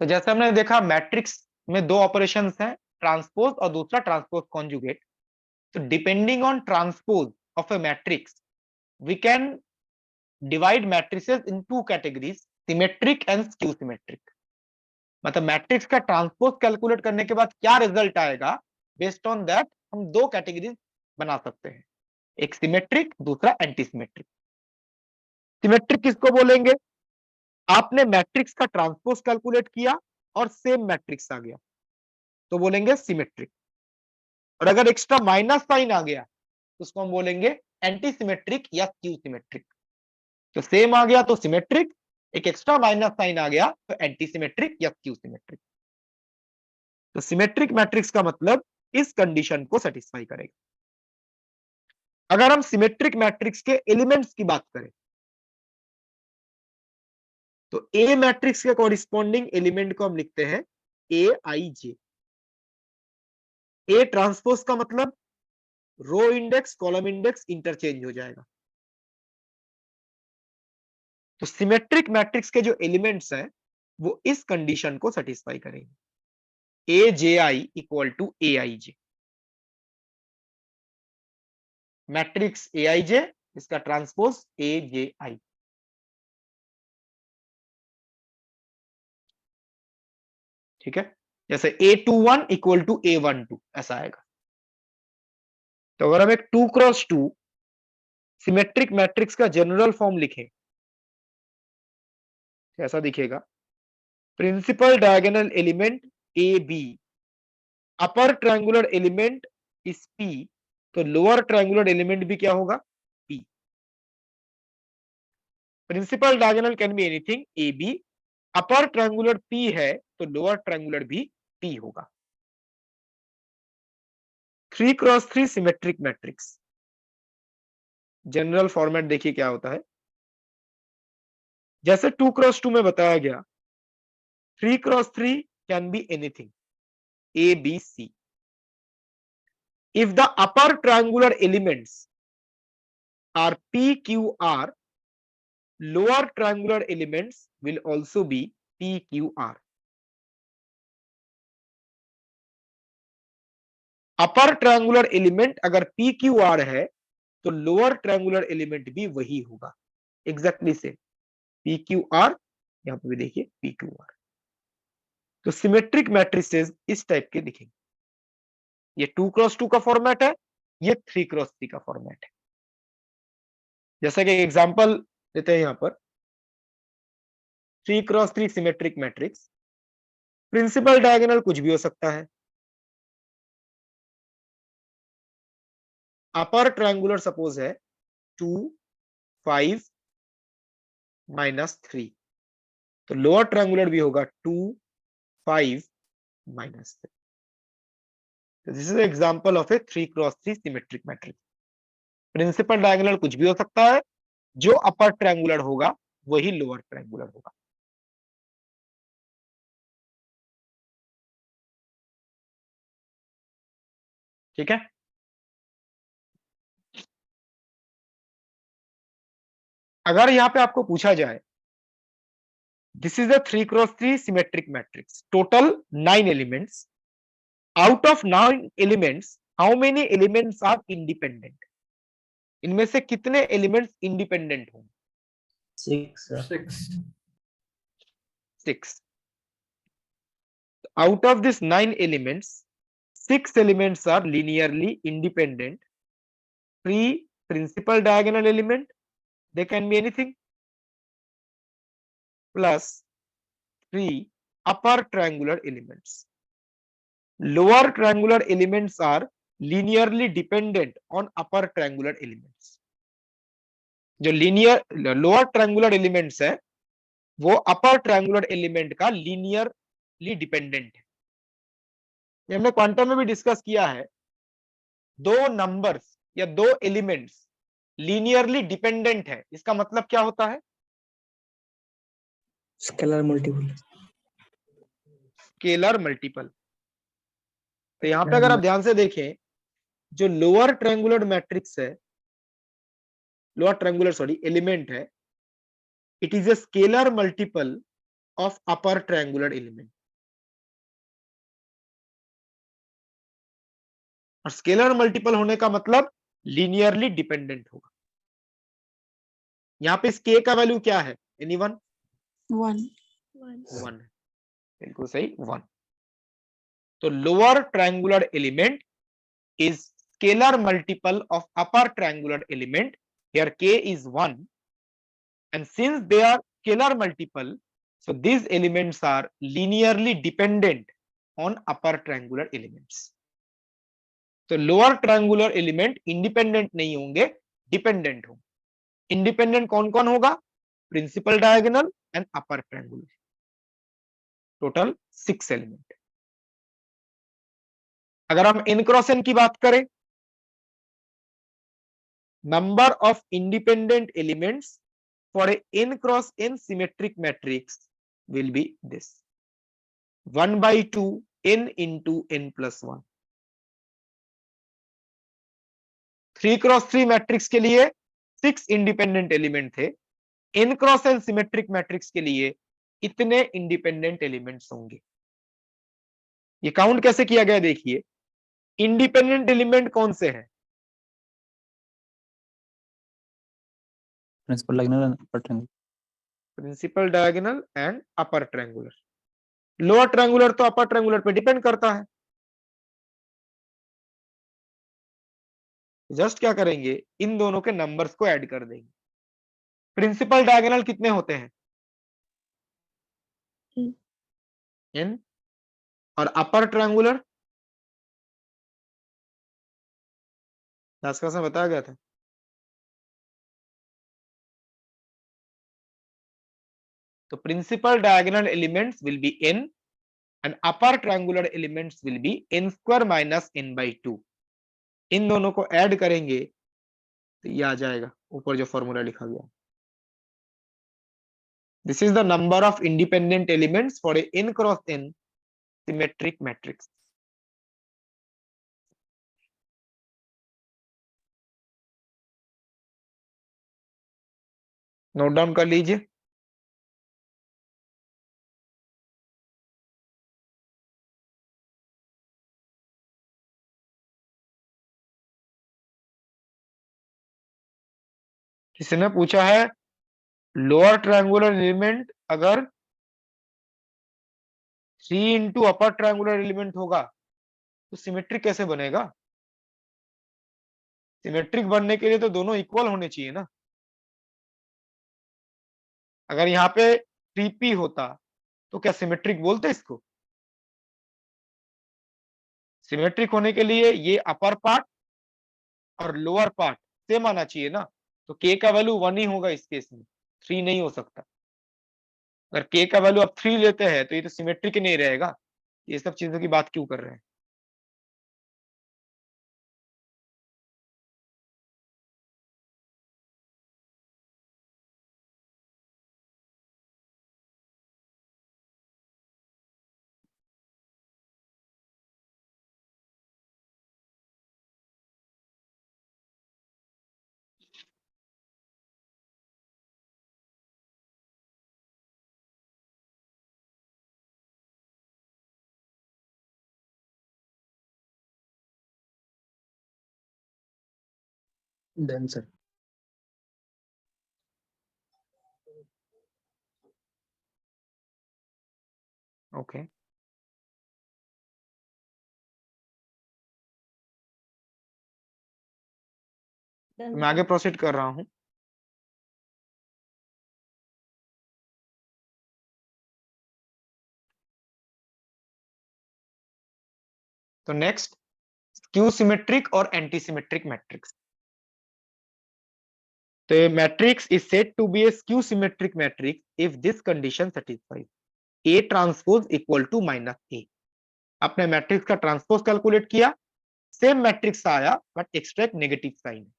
तो जैसे हमने देखा मैट्रिक्स में दो ऑपरेशंस हैं, ट्रांसपोज और दूसरा ट्रांसपोज कॉन्जुगेट। तो depending on transpose of A matrix we can divide matrices in two categories, symmetric and skew symmetric. मतलब मैट्रिक्स का ट्रांसपोज कैलकुलेट करने के बाद क्या रिजल्ट आएगा, बेस्ड ऑन दैट हम दो कैटेगरीज बना सकते हैं, एक सिमेट्रिक, दूसरा एंटी सिमेट्रिक। सिमेट्रिक किसको बोलेंगे? आपने मैट्रिक्स का ट्रांसपोज कैलकुलेट किया और सेम मैट्रिक्स आ गया तो बोलेंगे सिमेट्रिक, और अगर एक्स्ट्रा माइनस साइन आ गया तो उसको हम बोलेंगे एंटी सिमेट्रिक या स्क्यू सिमेट्रिक। तो सेम आ गया तो सिमेट्रिक, एक एक्स्ट्रा माइनस साइन आ गया तो एंटी सिमेट्रिक या स्क्यू सिमेट्रिक। तो सिमेट्रिक मैट्रिक्स का मतलब इस कंडीशन को सेटिस्फाई करेगा। अगर हम सिमेट्रिक मैट्रिक्स के एलिमेंट्स की बात करें तो ए मैट्रिक्स के कॉरिस्पॉन्डिंग एलिमेंट को हम लिखते हैं ए आई जे। ए ट्रांसपोज का मतलब row index column index interchange हो जाएगा। तो सिमेट्रिक मैट्रिक्स के जो एलिमेंट्स हैं वो इस कंडीशन को सेटिस्फाई करेंगे, A J I equal to A I J. Matrix A I J, इसका ट्रांसपोज ए जे आई। ठीक है, जैसे A21 इक्वल टू A12 ऐसा आएगा। तो अगर हम एक 2x2 सिमेट्रिक मैट्रिक्स का जनरल फॉर्म लिखें, ऐसा दिखेगा, principal diagonal element A B, upper triangular element is P, तो लोअर ट्रायंगुलर एलिमेंट भी क्या होगा? P। Principal diagonal can be anything A B, upper triangular P है तो लोअर ट्रायंगुलर भी P होगा। 3x3 symmetric matrix general format देखिए क्या होता है। जैसे 2x2 में बताया गया, 3x3 can be anything A B C if the upper triangular elements are P Q R, lower triangular elements will also be P Q R। Upper triangular element अगर P Q R है तो lower triangular element भी वही होगा, exactly से P Q R, यहां पे भी देखिए पी क्यू आर। तो सिमेट्रिक मैट्रिसेस इस टाइप के दिखेंगे। ये 2x2 का फॉर्मेट है, ये 3x3 का फॉर्मेट है। जैसा कि एग्जांपल देते हैं यहां पर 3x3 symmetric matrix, principal diagonal कुछ भी हो सकता है। अपर ट्रायंगुलर सपोज है 2 5 -3, तो लोअर ट्रायंगुलर भी होगा 2 5 -3। This is example of a 3x3 symmetric matrix. Principal diagonal कुछ भी हो सकता है, जो अपर ट्रायंगुलर होगा वही लोअर ट्रायंगुलर होगा। ठीक है, अगर यहां पे आपको पूछा जाए this is a 3x3 symmetric matrix, total 9 elements, out of 9 elements how many elements are independent, इनमें से कितने एलिमेंट्स इंडिपेंडेंट होंगे? 6। Out of these 9 elements, 6 elements are linearly independent. 3 principal diagonal element, they can be anything, plus 3 upper triangular elements. Lower triangular elements are linearly dependent on upper triangular elements. जो linear lower triangular elements है वो upper triangular element का linearly dependent है। ये हमने quantum में भी discuss किया है, दो नंबर्स या दो एलिमेंट्स लीनियरली डिपेंडेंट है, इसका मतलब क्या होता है? Scalar multiple. Scalar multiple. तो यहां पे अगर आप ध्यान से देखें, जो लोअर ट्रायंगुलर मैट्रिक्स है, लोअर ट्रायंगुलर सॉरी एलिमेंट है, it is a scalar multiple of upper triangular element. और स्केलर मल्टीपल होने का मतलब लीनियरली डिपेंडेंट होगा। यहाँ पे इस k का वैल्यू क्या है? एनीवन? 1 1 है, बिल्कुल सही 1। तो lower triangular element is scalar multiple of upper triangular element, here k is 1, and since they are scalar multiple, so these elements are linearly dependent on upper triangular elements. तो lower triangular element independent नहीं होंगे, dependent होंगे। Independent कौन कौन होगा? Principal diagonal and upper triangular, total 6 element. अगर हम n cross n की बात करें, number of independent elements for a n cross n symmetric matrix will be this 1/2 n into n plus 1। 3x3 matrix के लिए 6 इंडिपेंडेंट एलिमेंट थे, n cross n symmetric matrix के लिए इतने इंडिपेंडेंट एलिमेंट्स होंगे। ये काउंट कैसे किया गया देखिए, इंडिपेंडेंट एलिमेंट कौन से हैं? Principal diagonal and upper triangular. Principal diagonal and upper triangular. Lower triangular तो अपर ट्रायंगुलर पे डिपेंड करता है। जस्ट क्या करेंगे, इन दोनों के नंबर्स को ऐड कर देंगे। प्रिंसिपल डायगोनल कितने होते हैं? n। और अपर ट्रायंगुलर लास्ट क्लास में बताया गया था, तो principal diagonal elements will be n and upper triangular elements will be n square minus n/2। इन दोनों को ऐड करेंगे तो ये आ जाएगा ऊपर जो फॉर्मूला लिखा गया। This is the number of independent elements for a n cross n symmetric matrix. Note down कर लीजिए। किसी ने पूछा है लोअर ट्रायंगुलर एलिमेंट अगर 3 इंटू अपर ट्रायंगुलर एलिमेंट होगा तो सिमेट्रिक कैसे बनेगा? सिमेट्रिक बनने के लिए तो दोनों इक्वल होने चाहिए ना। अगर यहाँ पे 3p होता तो क्या सिमेट्रिक बोलते इसको? सिमेट्रिक होने के लिए ये अपर पार्ट और लोअर पार्ट सेम आना चाहिए ना। तो k का वैल्यू 1 ही होगा इस केस में, 3 नहीं हो सकता। अगर k का वैल्यू आप 3 लेते हैं तो ये तो सिमेट्रिक ही नहीं रहेगा। ये सब चीजों की बात क्यों कर रहे हैं? Done sir. ओके, मैं आगे प्रोसीड कर रहा हूं। तो नेक्स्ट, स्क्यू सिमेट्रिक और एंटी सिमेट्रिक मैट्रिक्स। तो ये matrix is said to be a skew symmetric matrix if this condition satisfies A transpose equal to minus A. आपने मैट्रिक्स का ट्रांसपोज कैलकुलेट किया, सेम मैट्रिक्स आया बट एक्स्ट्रा एक negative sign.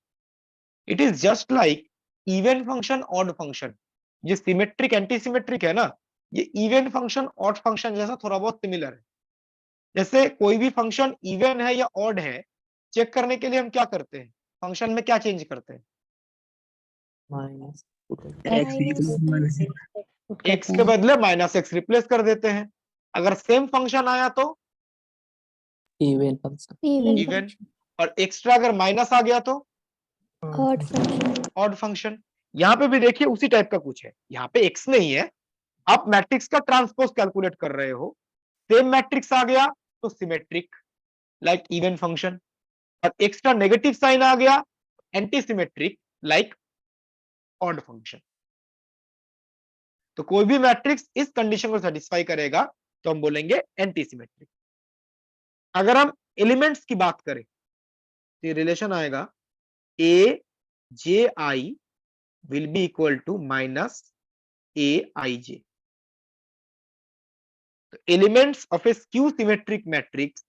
It is just like even function odd function. ये symmetric anti symmetric है ना, ये even function odd function जैसा थोड़ा बहुत सिमिलर है। जैसे कोई भी फंक्शन इवन है या ऑड है, चेक करने के लिए हम क्या करते हैं? फंक्शन में क्या चेंज करते हैं? माइनस एक्स के बदले माइनस एक्स रिप्लेस कर देते हैं। अगर सेम फंक्शन आया तो इवन फंक्शन इवन, और एक्स्ट्रा अगर माइनस आ गया तो ऑड फंक्शन। Odd function. यहाँ पे भी देखिए उसी टाइप का कुछ है। यहाँ पे एक्स नहीं है, आप मैट्रिक्स का ट्रांसपोज कैलकुलेट कर रहे हो, सेम मैट्रिक्स आ गया तो सिमेट्रिक लाइक इवन फंक्शन, और एक्स्ट्रा नेगेटिव साइन आ गया anti symmetric like odd function. तो कोई भी मैट्रिक्स इस कंडीशन को सेटिस्फाई करेगा तो हम बोलेंगे एंटी सिमेट्रिक। अगर हम एलिमेंट्स की बात करें तो ये रिलेशन आएगा A J I will be equal to minus A I J. Elements of a skew symmetric matrix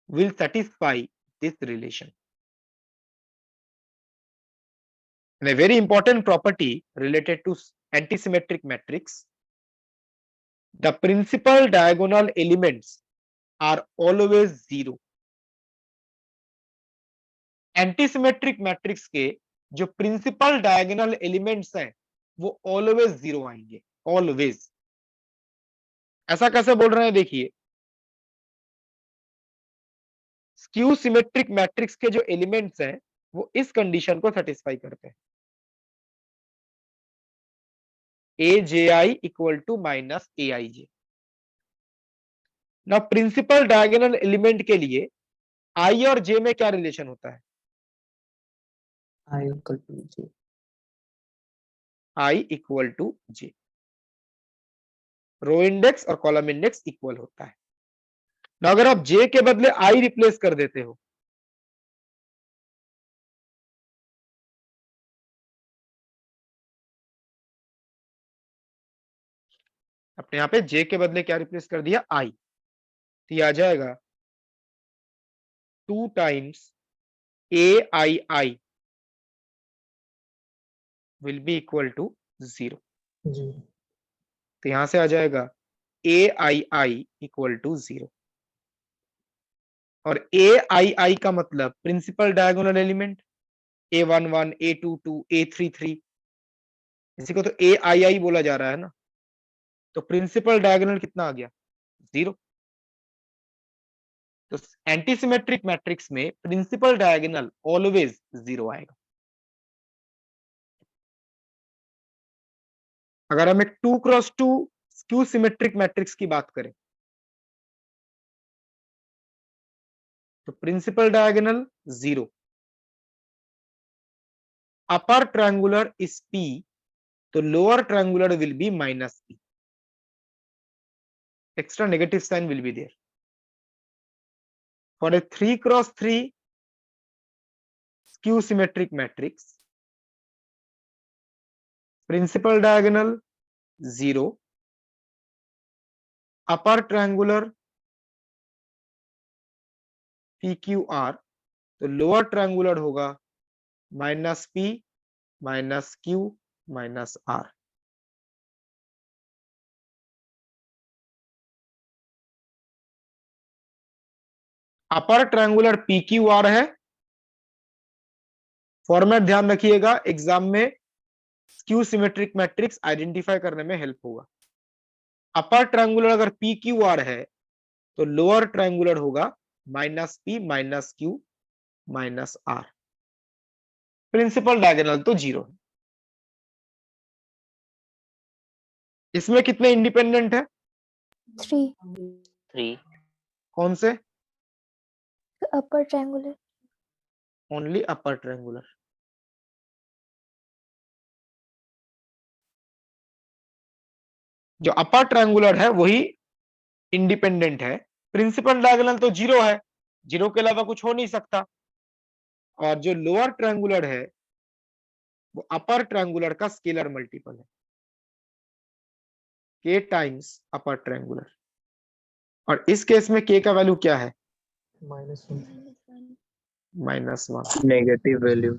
will satisfy this relation. And a very important property related to antisymmetric matrix, the principal diagonal elements are always zero. Antisymmetric matrix के जो principal diagonal elements हैं वो always zero आएंगे, always. ऐसा कैसे बोल रहे हैं? देखिए, स्क्यू सिमेट्रिक मैट्रिक्स के जो एलिमेंट्स हैं वो इस कंडीशन को सेटिस्फाई करते हैं, ए J I equal to minus A I जे। ना प्रिंसिपल डायगोनल एलिमेंट के लिए आई और जे में क्या रिलेशन होता है? I equal to J, I equal to J. Row index और कॉलम इंडेक्स इक्वल होता है ना। अगर आप जे के बदले आई रिप्लेस कर देते हो अपने यहां पे जे के बदले क्या रिप्लेस कर दिया? आई। तो ये आ जाएगा 2 times A I I will be equal to 0। जी तो यहां से आ जाएगा ए आई आई इक्वल टू 0। और ए आई आई का मतलब principal diagonal element A11, A22, A33, इसी को तो ए आई आई बोला जा रहा है ना। तो प्रिंसिपल डायगोनल कितना आ गया? 0। तो एंटीसिमेट्रिक मैट्रिक्स में प्रिंसिपल डायगोनल ऑलवेज 0 आएगा। अगर हम एक 2x2 स्क्यू सिमेट्रिक मैट्रिक्स की बात करें तो principal diagonal 0, upper triangular is P, तो lower triangular will be -P. Extra negative sign will be there. For a 3x3 skew symmetric matrix, principal diagonal 0, upper triangular PQR, तो lower triangular होगा -P -Q -R. Upper triangular PQR है, format ध्यान रखिएगा, exam में skew symmetric matrix identify करने में help होगा। Upper triangular अगर PQR है तो लोअर ट्रायंगुलर होगा -P -Q -R. Principal diagonal तो 0 है। इसमें कितने इंडिपेंडेंट है? 3 कौन से? Upper triangular. Only upper triangular. जो अपर ट्रायंगुलर है वही इंडिपेंडेंट है। प्रिंसिपल डायगोनल तो 0 है, 0 के अलावा कुछ हो नहीं सकता। और जो लोअर ट्रायंगुलर है वो अपर ट्रायंगुलर का स्केलर मल्टीपल है, k टाइम्स अपर ट्रायंगुलर। और इस केस में k का वैल्यू क्या है? -1। Negative value.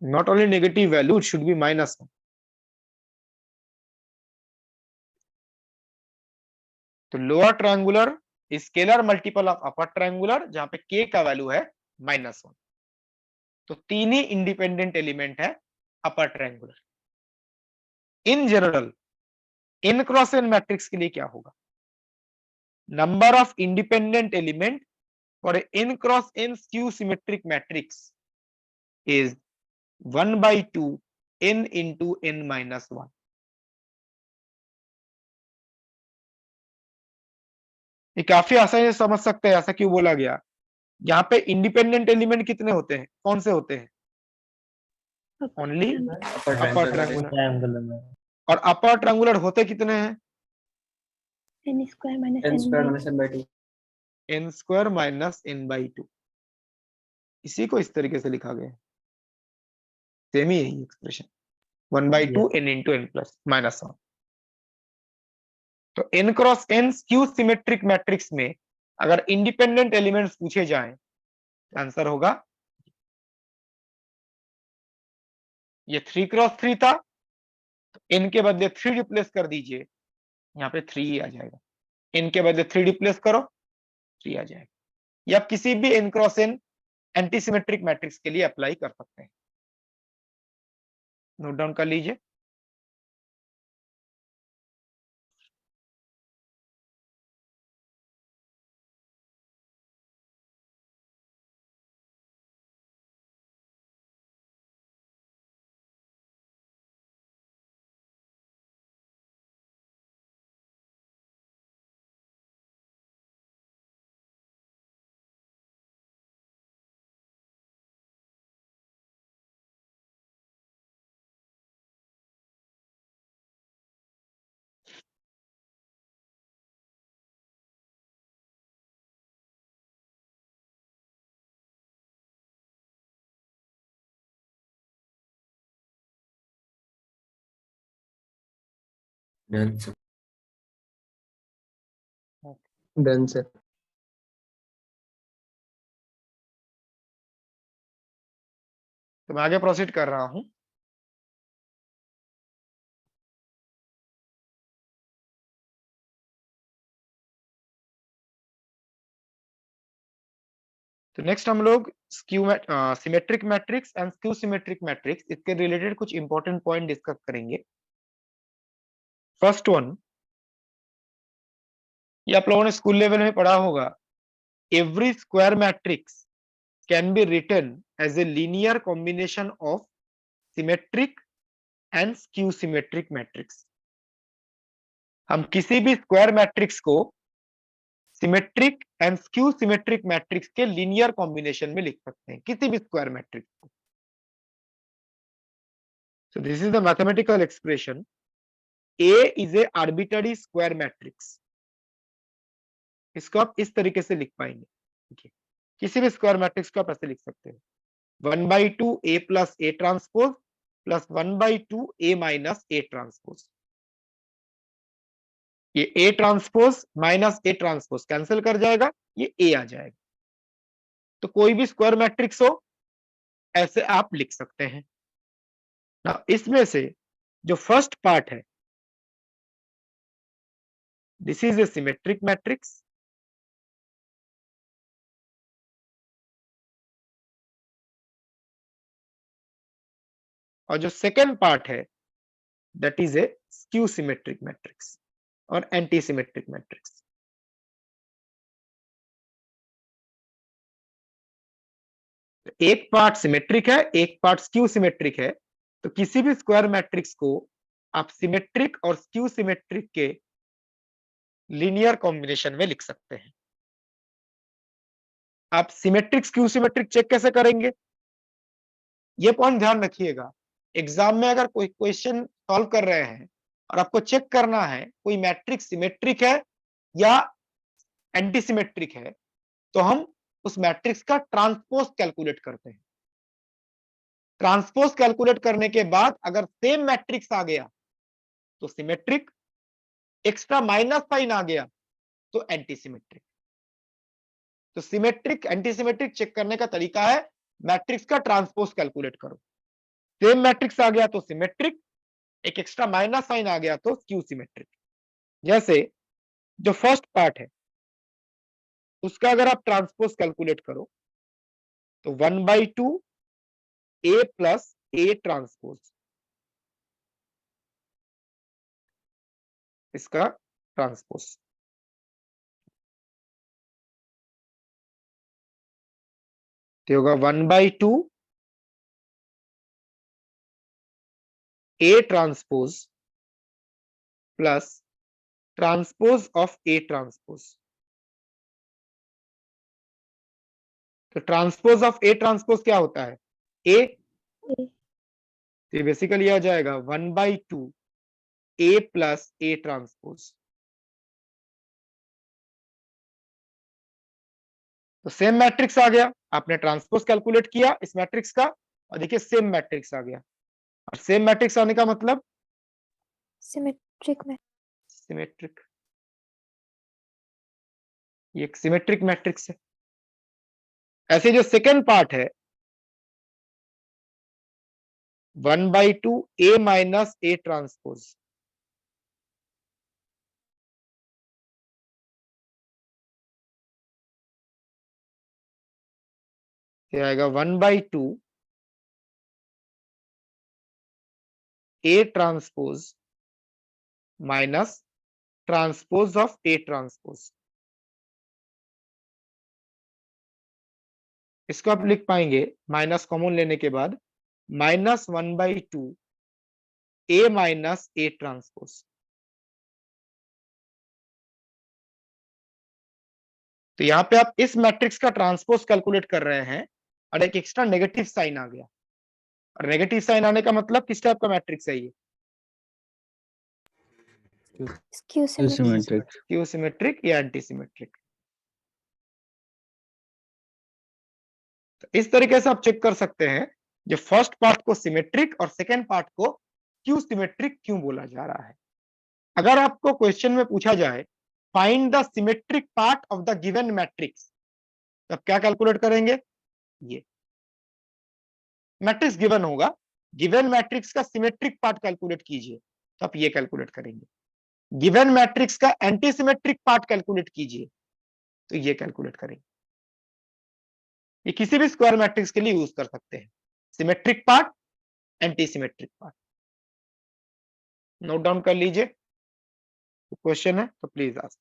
Not only negative value, it should be -1. तो lower triangular scalar multiple of upper triangular, जहां पे k का वैल्यू है -1। तो तीन ही इंडिपेंडेंट एलिमेंट है upper triangular. In general n cross n matrix के लिए क्या होगा? Number of independent element for n cross n skew symmetric matrix is 1/2 n into n minus 1. ये काफी आसानी से समझ सकते हैं ऐसा क्यों बोला गया। यहाँ पे इंडिपेंडेंट एलिमेंट कितने होते हैं? कौन से होते हैं? ओनली अपर ट्रायंगुलर में। और अपर ट्रायंगुलर होते कितने हैं? n square minus n n square by minus n by 2। n square minus n by 2। इसी को इस तरीके से लिखा गया है, सेम ही है expression, 1/2 n into n plus -1। तो n cross n skew symmetric matrix में अगर इंडिपेंडेंट एलिमेंट्स पूछे जाएं तो आंसर होगा, ये 3x3 था, तो n के बदले 3 रिप्लेस कर दीजिए, यहाँ पे 3 ही आ जाएगा। n के बदले 3 रिप्लेस करो, 3 आ जाएगा। या आप किसी भी n cross n antisymmetric matrix के लिए अप्लाई कर सकते हैं। नोट डाउन कर लीजिए। Done, sir. Done sir. तो मैं आगे प्रोसीड कर रहा हूं। तो नेक्स्ट हम लोग skew symmetric matrix and skew symmetric matrix, इसके रिलेटेड कुछ इंपॉर्टेंट पॉइंट डिस्कस करेंगे। फर्स्ट वन, ये आप लोगों ने स्कूल लेवल में पढ़ा होगा, every square matrix can be written as a linear combination of symmetric and skew symmetric matrix. हम किसी भी स्क्वायर मैट्रिक्स को symmetric and skew symmetric matrix के लीनियर कॉम्बिनेशन में लिख सकते हैं, किसी भी स्क्वायर मैट्रिक्स को। So this is the mathematical expression. A is a arbitrary square matrix. इसको आप इस तरीके से लिख पाएंगे, देखिए किसी भी स्क्वायर मैट्रिक्स को आप ऐसे लिख सकते हैं, 1/2 A plus A transpose plus 1/2 A minus A transpose. ये A transpose minus A transpose cancel कर जाएगा, ये A आ जाएगा। तो कोई भी स्क्वायर मैट्रिक्स हो ऐसे आप लिख सकते हैं ना। इसमें से जो फर्स्ट पार्ट है, this is A symmetric matrix, और जो सेकेंड पार्ट है that is a skew symmetric matrix और एंटी सिमेट्रिक मैट्रिक्स। एक पार्ट सिमेट्रिक है, एक पार्ट स्क्यू सिमेट्रिक है। तो किसी भी स्क्वायर मैट्रिक्स को आप सिमेट्रिक और स्क्यू सिमेट्रिक के लीनियर कॉम्बिनेशन में लिख सकते हैं। आप सिमेट्रिक स्क्यू सिमेट्रिक चेक कैसे करेंगे, ये पॉइंट ध्यान रखिएगा। एग्जाम में अगर कोई क्वेश्चन सॉल्व कर रहे हैं और आपको चेक करना है कोई मैट्रिक्स सिमेट्रिक है या एंटी सिमेट्रिक है, तो हम उस मैट्रिक्स का ट्रांसपोज कैलकुलेट करते हैं। ट्रांसपोज कैलकुलेट करने के बाद अगर सेम मैट्रिक्स आ गया तो सिमेट्रिक, एक्स्ट्रा माइनस साइन आ गया तो एंटी सिमेट्रिक। तो सिमेट्रिक एंटी सिमेट्रिक चेक करने का तरीका है मैट्रिक्स का ट्रांसपोज कैलकुलेट करो। सेम मैट्रिक्स आ गया तो सिमेट्रिक, एक एक्स्ट्रा माइनस साइन आ गया तो स्क्यू सिमेट्रिक। जैसे जो फर्स्ट पार्ट है उसका अगर आप ट्रांसपोज कैलकुलेट करो तो 1/2 A प्लस A ट्रांसपोज, इसका ट्रांसपोज तो होगा 1/2 A transpose plus transpose of A transpose. तो ट्रांसपोज ऑफ A ट्रांसपोज क्या होता है, A। तो बेसिकली आ जाएगा 1/2 A प्लस A ट्रांसपोज। तो सेम मैट्रिक्स आ गया, आपने ट्रांसपोज कैलकुलेट किया इस मैट्रिक्स का और देखिए सेम मैट्रिक्स आ गया। और सेम मैट्रिक्स आने का मतलब सिमेट्रिक में सिमेट्रिक, ये एक सिमेट्रिक मैट्रिक्स है। ऐसे जो सेकेंड पार्ट है 1/2 A माइनस A ट्रांसपोज, ये आएगा 1/2 A transpose minus transpose of A transpose. इसको आप लिख पाएंगे माइनस कॉमन लेने के बाद -1/2 A माइनस A ट्रांसपोज। तो यहाँ पे आप इस मैट्रिक्स का ट्रांसपोज कैलकुलेट कर रहे हैं और एक एक्स्ट्रा नेगेटिव साइन आ गया। और नेगेटिव साइन आने का मतलब किस टाइप का मैट्रिक्स है ये, स्क्यू सिमेट्रिक स्क्यू सिमेट्रिक या एंटी सिमेट्रिक। तो इस तरीके से आप चेक कर सकते हैं जो फर्स्ट पार्ट को सिमेट्रिक और सेकेंड पार्ट को क्यू सिमेट्रिक क्यों बोला जा रहा है। अगर आपको क्वेश्चन में पूछा जाए find the symmetric part of the given matrix, तब क्या कैलकुलेट करेंगे, ये मैट्रिक्स गिवन होगा, गिवन मैट्रिक्स का सिमेट्रिक पार्ट कैलकुलेट कीजिए, तो आप ये कैलकुलेट करेंगे। गिवन मैट्रिक्स का एंटी सिमेट्रिक पार्ट कैलकुलेट कीजिए, तो ये कैलकुलेट करेंगे। ये किसी भी स्क्वायर मैट्रिक्स के लिए यूज कर सकते हैं, symmetric part, anti symmetric part. Note down कर लीजिए, क्वेश्चन है तो please ask.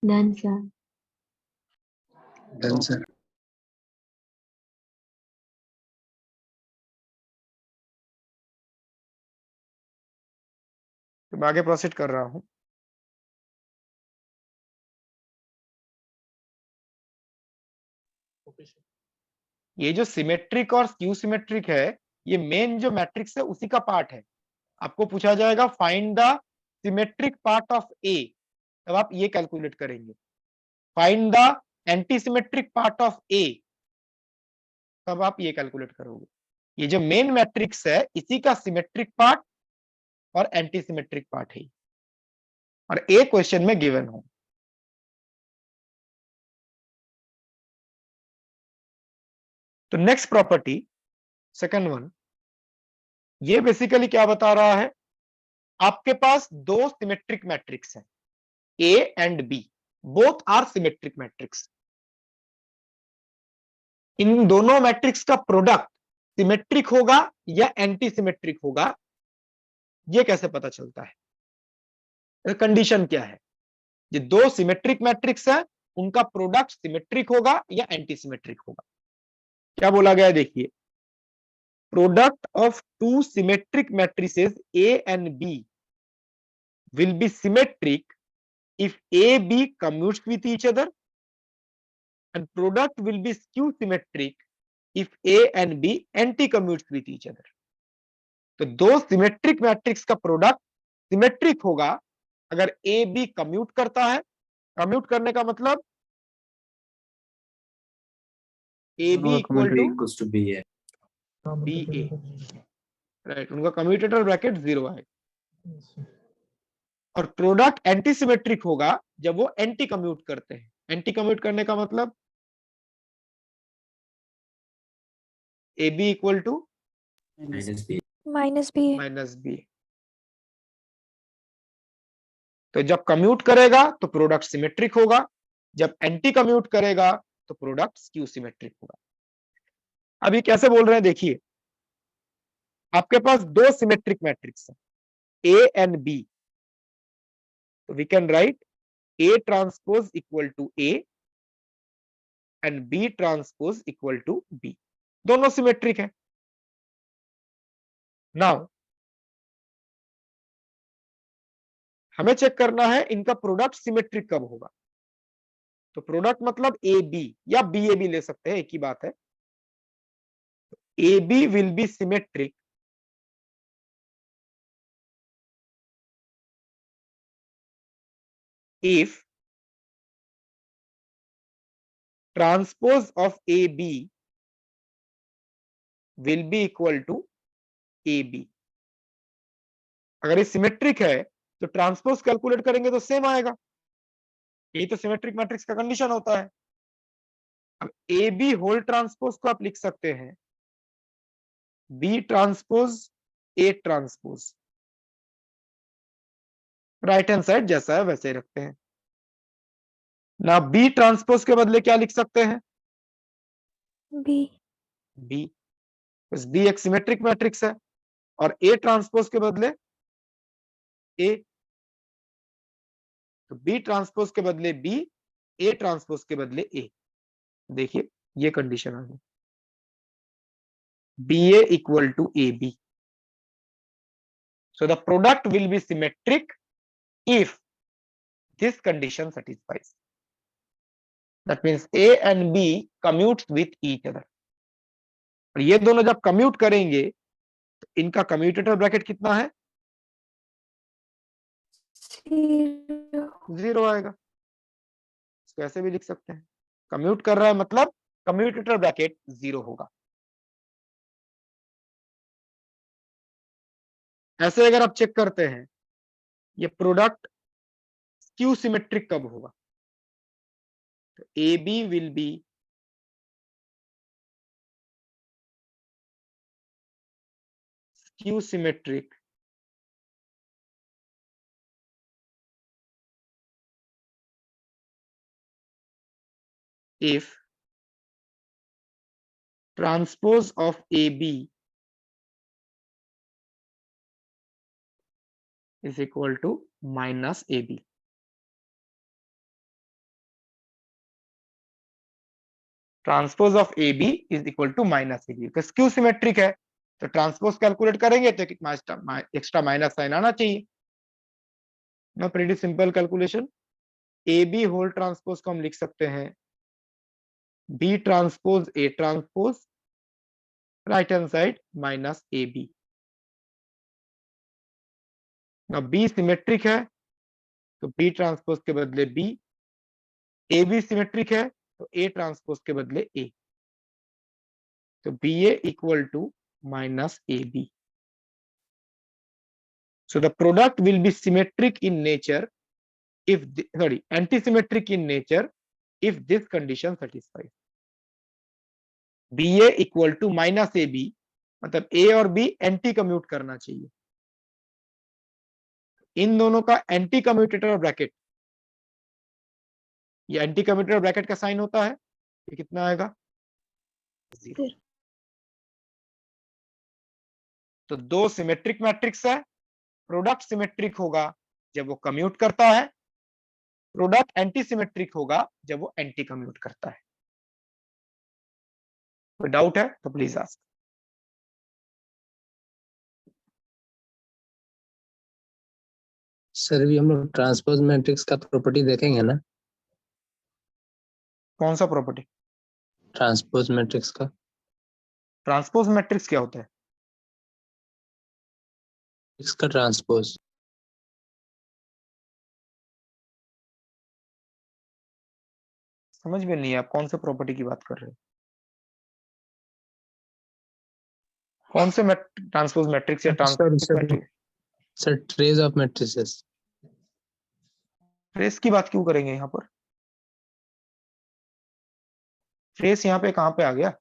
Done, sir. Done sir. तो मैं आगे प्रोसीड कर रहा हूं। ये जो सिमेट्रिक और स्क्यू सिमेट्रिक है, ये मेन जो मैट्रिक्स है उसी का पार्ट है। आपको पूछा जाएगा find the symmetric part of A, तब आप ये कैलकुलेट करेंगे। Find the anti symmetric part of A, तब आप ये कैलकुलेट करोगे। ये जो मेन मैट्रिक्स है इसी का सिमेट्रिक पार्ट और एंटी सिमेट्रिक पार्ट है, और ए क्वेश्चन में गिवन हो। तो नेक्स्ट प्रॉपर्टी, सेकंड वन, ये बेसिकली क्या बता रहा है, आपके पास दो सिमेट्रिक मैट्रिक्स हैं, A and B, both are symmetric matrix. इन दोनों मैट्रिक्स का प्रोडक्ट सिमेट्रिक होगा या एंटी सिमेट्रिक होगा, ये कैसे पता चलता है? कंडीशन क्या है? ये दो सिमेट्रिक मैट्रिक्स है, उनका प्रोडक्ट सिमेट्रिक होगा या एंटी सिमेट्रिक होगा। क्या बोला गया है देखिए, product of two symmetric matrices A and B will be symmetric if AB commutes with each other, and product will be skew symmetric if A and B anti-commutes with each other. तो दो symmetric matrix का product symmetric होगा अगर A B commute करता है। Commute करने का मतलब A B equal to B है। बी ए, राइट, उनका कम्यूटेटर ब्रैकेट 0 है। और प्रोडक्ट एंटी सिमेट्रिक होगा जब वो एंटी कम्यूट करते हैं। एंटी कम्यूट करने का मतलब A B equal to minus B. -B है। Minus B. तो जब कम्यूट करेगा तो प्रोडक्ट सिमेट्रिक होगा, जब एंटी कम्यूट करेगा तो प्रोडक्ट स्क्यू सिमेट्रिक होगा। अभी कैसे बोल रहे हैं देखिए, आपके पास दो सिमेट्रिक मैट्रिक्स है ए एंड बी, तो we can write A transpose equal to A and B transpose equal to B, दोनों सिमेट्रिक है। नाउ हमें चेक करना है इनका प्रोडक्ट सिमेट्रिक कब होगा। तो प्रोडक्ट मतलब ए बी या बी ए बी ले सकते हैं, एक ही बात है। A B will be symmetric if transpose of AB will be equal to AB। अगर ये सिमेट्रिक है तो ट्रांसपोज कैलकुलेट करेंगे तो सेम आएगा, यही तो सिमेट्रिक मैट्रिक्स का कंडीशन होता है। अब ए बी होल ट्रांसपोज को आप लिख सकते हैं B transpose A transpose, right hand side जैसा है वैसे ही रखते हैं ना। बी ट्रांसपोज के बदले क्या लिख सकते हैं? B बी, बी एक सिमेट्रिक मैट्रिक्स है, और ए ट्रांसपोज के बदले ए, तो बी ट्रांसपोज के बदले बी, ए ट्रांसपोज के बदले ए। देखिए ये कंडीशन आ गई, B A equal to A B. So the product will be symmetric if this condition satisfies. That means A and B commutes with each other. और ये दोनों जब कम्यूट करेंगे तो इनका कम्यूटेटर ब्रैकेट कितना है? 0 आएगा। इसको ऐसे भी लिख सकते हैं, कम्यूट कर रहा है मतलब कम्यूटेटर ब्रैकेट 0 होगा। ऐसे अगर आप चेक करते हैं ये प्रोडक्ट स्क्यू सिमेट्रिक कब होगा, तो A B will be skew symmetric if transpose of AB is equal to minus AB। Transpose of A B is equal to minus A B, skew symmetric है तो transpose calculate करेंगे तो extra minus sign आना चाहिए ना। Pretty simple calculation, A B whole transpose को हम लिख सकते हैं B transpose A transpose right hand side minus A B. B symmetric है तो बी ट्रांसपोज के बदले बी, ए बी सिमेट्रिक है तो ए ट्रांसपोज के बदले ए, तो B A equal to minus A B. So the product will be symmetric in nature if antisymmetric in nature if this condition satisfies. BA equal to minus AB, मतलब A और B anti commute करना चाहिए। इन दोनों का anti commutator bracket, ये anti commutator bracket का sign होता है, ये कितना आएगा 0। तो दो सिमेट्रिक मैट्रिक्स है, प्रोडक्ट सिमेट्रिक होगा जब वो कम्यूट करता है, प्रोडक्ट एंटी सिमेट्रिक होगा जब वो एंटी कम्यूट करता है। कोई डाउट है तो प्लीज आस्क। सर भी हम लोग ट्रांसपोज मैट्रिक्स का प्रॉपर्टी देखेंगे ना, कौन सा प्रॉपर्टी? ट्रांसपोज मैट्रिक्स का। ट्रांसपोज मैट्रिक्स क्या होता है? इसका ट्रांसपोज समझ में नहीं है, आप कौन से प्रॉपर्टी की बात कर रहे हो? कौन से ट्रांसपोज मैट्रिक्स या transpose matrix? Sir trace of matrices. Trace की बात क्यों करेंगे यहाँ पर? ट्रेस यहाँ पे कहाँ पे आ गया?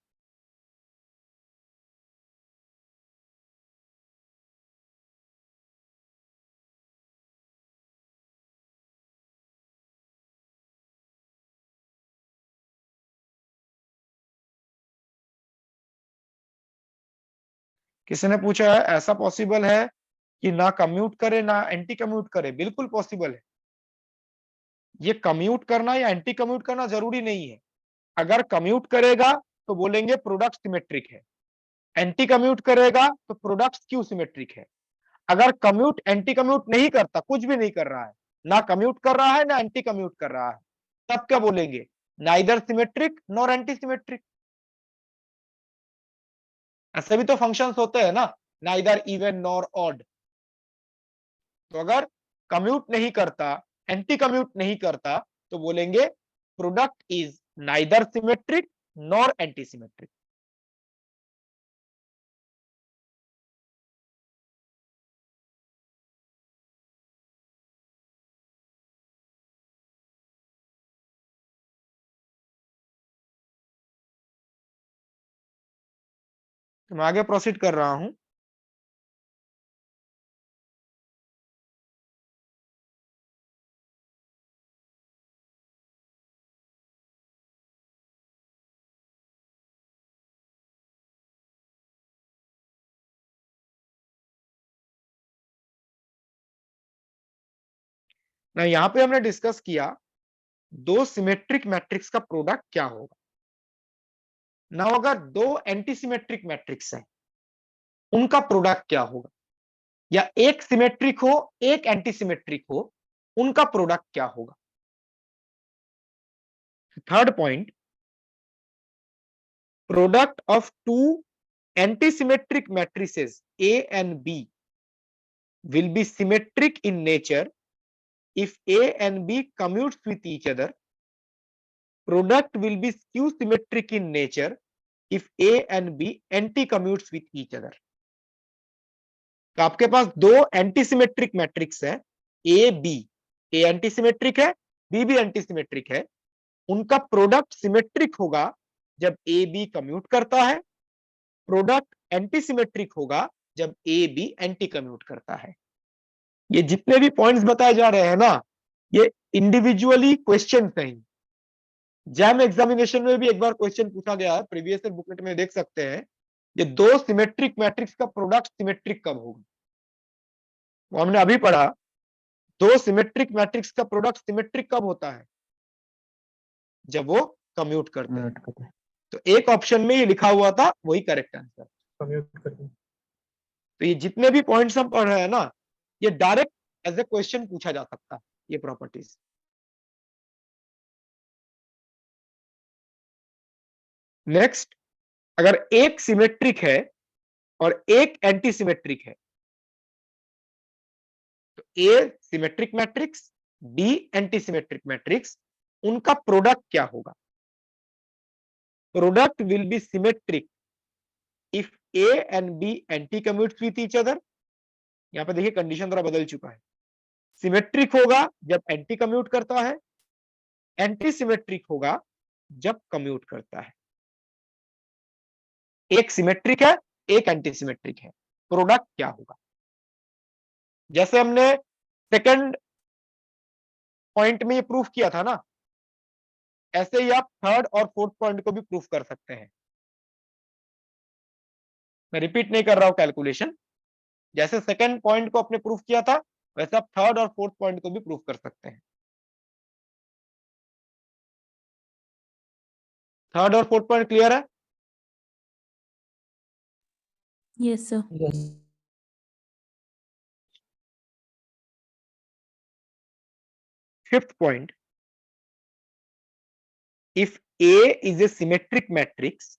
किसी ने पूछा है ऐसा पॉसिबल है कि ना कम्यूट करे ना एंटी कम्यूट करे? बिल्कुल पॉसिबल है। ये कम्यूट करना या एंटी कम्यूट करना जरूरी नहीं है। अगर कम्यूट करेगा तो बोलेंगे प्रोडक्ट सिमेट्रिक है, एंटी कम्यूट करेगा तो प्रोडक्ट स्क्यू सिमेट्रिक है। अगर कम्यूट एंटी कम्यूट नहीं करता, कुछ भी नहीं कर रहा है, ना कम्यूट कर रहा है ना एंटी कम्यूट कर रहा है, तब क्या बोलेंगे? Neither symmetric nor anti symmetric. ऐसे भी तो फंक्शंस होते हैं ना, नाइदर इवन नॉर ऑड। तो अगर कम्यूट नहीं करता, एंटी कम्यूट नहीं करता, तो बोलेंगे product is neither symmetric nor anti symmetric. तो मैं आगे प्रोसीड कर रहा हूं। ना यहां पे हमने डिस्कस किया दो सिमेट्रिक मैट्रिक्स का प्रोडक्ट क्या होगा। ना अगर दो एंटी सिमेट्रिक मैट्रिक्स हैं, उनका प्रोडक्ट क्या होगा, या एक सिमेट्रिक हो एक एंटी सिमेट्रिक हो, उनका प्रोडक्ट क्या होगा। Third point, product of two antisymmetric matrices A and B will be symmetric in nature if A and B commutes with each other. Product will be skew symmetric in nature if A and B anti-commutes with each other. तो आपके पास दो antisymmetric matrix है A B, A antisymmetric है B भी antisymmetric है, उनका product symmetric होगा जब ए बी कम्यूट करता है, प्रोडक्ट एंटीसिमेट्रिक होगा जब ए बी एंटी कम्यूट करता है। ये जितने भी पॉइंट्स बताए जा रहे हैं ना, ये इंडिविजुअली क्वेश्चन हैं। जैम एग्जामिनेशन में भी एक बार क्वेश्चन पूछा गया है, प्रीवियस ईयर बुकलेट में देख सकते हैं, ये दो सिमेट्रिक मैट्रिक्स का प्रोडक्ट सिमेट्रिक कब होगा। वो हमने अभी पढ़ा, दो सिमेट्रिक मैट्रिक्स का प्रोडक्ट सिमेट्रिक कब होता है? जब वो कम्यूट करते हैं। तो एक ऑप्शन में ये लिखा हुआ था, वही करेक्ट आंसर। कम्यूट करके। तो ये जितने भी पॉइंट्स हम पढ़ रहे हैं ना, ये डायरेक्ट एज ए क्वेश्चन पूछा जा सकता है, ये प्रॉपर्टीज। नेक्स्ट, अगर एक सिमेट्रिक है और एक एंटी सिमेट्रिक है, तो A symmetric matrix, B anti symmetric matrix, उनका प्रोडक्ट क्या होगा? Product will be symmetric if A and B anti commutes with each other. यहां पे देखिए कंडीशन थोड़ा बदल चुका है। सिमेट्रिक होगा जब एंटी कम्यूट करता है, एंटी सिमेट्रिक होगा जब कम्यूट करता है। एक सिमेट्रिक है, एक एंटी सिमेट्रिक है, प्रोडक्ट क्या होगा? जैसे हमने सेकंड पॉइंट में ये प्रूफ किया था ना, ऐसे ही आप थर्ड और फोर्थ पॉइंट को भी प्रूफ कर सकते हैं। मैं रिपीट नहीं कर रहा हूं कैलकुलेशन, जैसे सेकंड पॉइंट को आपने प्रूफ किया था, वैसे आप थर्ड और फोर्थ पॉइंट को भी प्रूफ कर सकते हैं। थर्ड और फोर्थ पॉइंट क्लियर है? Yes, sir. Yes. Fifth point, if A is a symmetric matrix,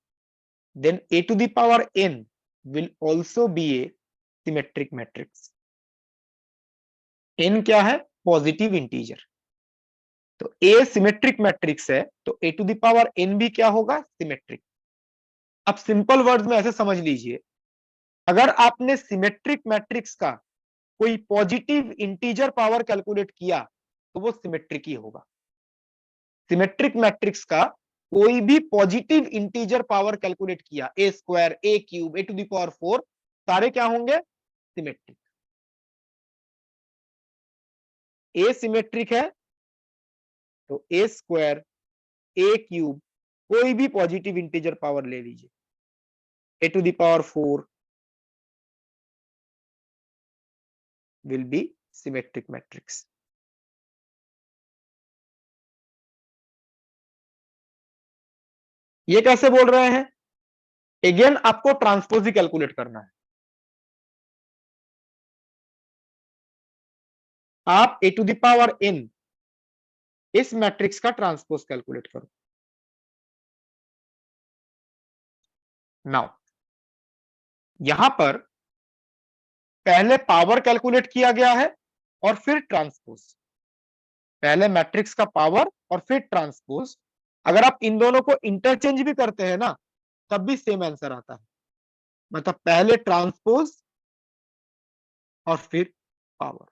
then A to the power n will also be a symmetric matrix. n क्या है? Positive integer. तो A symmetric matrix है, तो A to the power n भी क्या होगा? Symmetric. अब simple words में ऐसे समझ लीजिए, अगर आपने सिमेट्रिक मैट्रिक्स का कोई पॉजिटिव इंटीजर पावर कैलकुलेट किया, तो वो सिमेट्रिक ही होगा। सिमेट्रिक मैट्रिक्स का कोई भी पॉजिटिव इंटीजर पावर कैलकुलेट किया, A square, A cube, A to the power 4, सारे क्या होंगे? सिमेट्रिक। ए सिमेट्रिक है तो ए स्क्वायर, ए क्यूब, कोई भी पॉजिटिव इंटीजर पावर ले लीजिए, A to the power 4 will be symmetric matrix. ये कैसे बोल रहे हैं? अगेन आपको ट्रांसपोज ही कैलकुलेट करना है। आप ए टू द पावर n इस मैट्रिक्स का ट्रांसपोज कैलकुलेट करो। नाउ यहां पर पहले पावर कैलकुलेट किया गया है और फिर ट्रांसपोज। पहले मैट्रिक्स का पावर और फिर ट्रांसपोज। अगर आप इन दोनों को इंटरचेंज भी करते हैं ना, तब भी सेम आंसर आता है। मतलब पहले ट्रांसपोज और फिर पावर।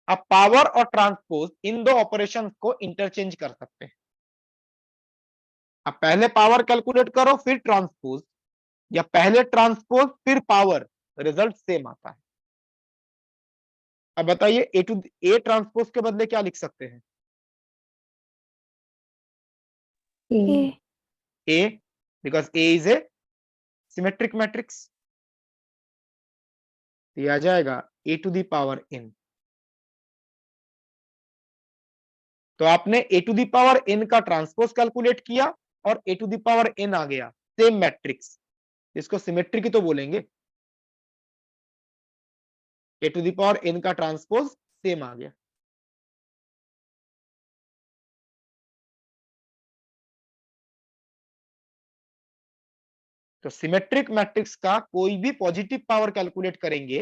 आप पावर और ट्रांसपोज इन दो ऑपरेशन को इंटरचेंज कर सकते हैं। आप पहले पावर कैलकुलेट करो फिर ट्रांसपोज, या पहले ट्रांसपोज फिर पावर, रिजल्ट सेम आता है। अब बताइए ए ट्रांसपोज के बदले क्या लिख सकते हैं? A. A, because A is a symmetric matrix. तो ये आ जाएगा a to the power n। तो आपने a to the power n का ट्रांसपोज कैलकुलेट किया और a to the power n आ गया, सेम मैट्रिक्स। इसको सिमेट्रिक ही तो बोलेंगे। a to the power n का ट्रांसपोज सेम आ गया। तो सिमेट्रिक मैट्रिक्स का कोई भी पॉजिटिव पावर कैलकुलेट करेंगे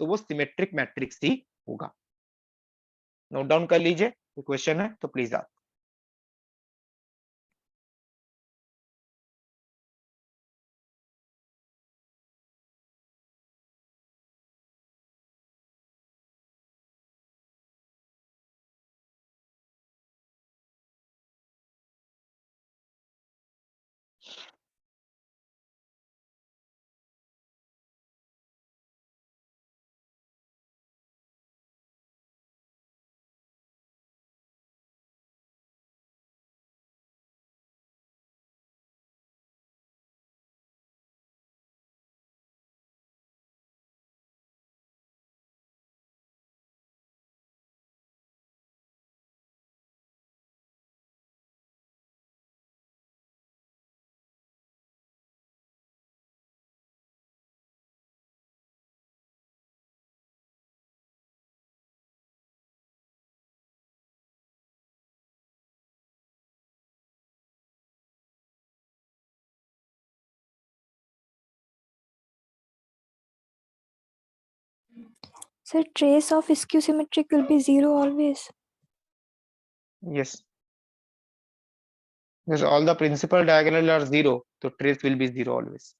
तो वो सिमेट्रिक मैट्रिक्स ही होगा। नोट डाउन कर लीजिए, क्वेश्चन है तो प्लीज आप Sir, trace of skew symmetric will be 0 always. Yes, because all the principal diagonal are 0, so trace will be 0 always.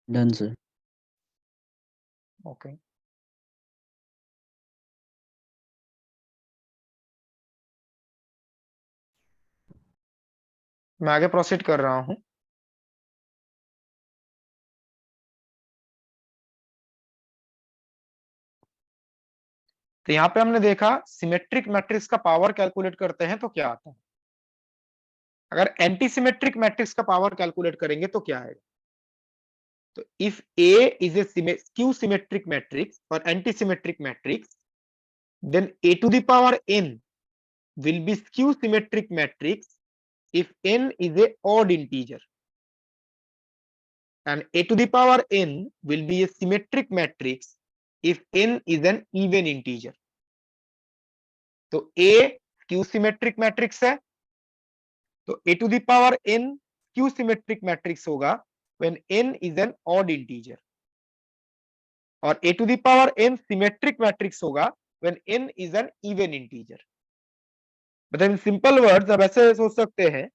Done, sir. Okay. मैं आगे प्रोसीड कर रहा हूं। तो यहाँ पे हमने देखा सिमेट्रिक मैट्रिक्स का पावर कैलकुलेट करते हैं तो क्या आता है। अगर एंटी सिमेट्रिक मैट्रिक्स का पावर कैलकुलेट करेंगे तो क्या आएगा। तो if A is a skew symmetric matrix और anti symmetric matrix, then A to the power N will be skew symmetric matrix if n is a odd integer, and a to the power n will be a symmetric matrix if n is an even integer. तो a skew symmetric matrix है, तो a to the power n skew symmetric matrix होगा when n is an odd integer, और a to the power n symmetric matrix होगा when n is an even integer. मतलब in simple words अब ऐसे सोच सकते हैं,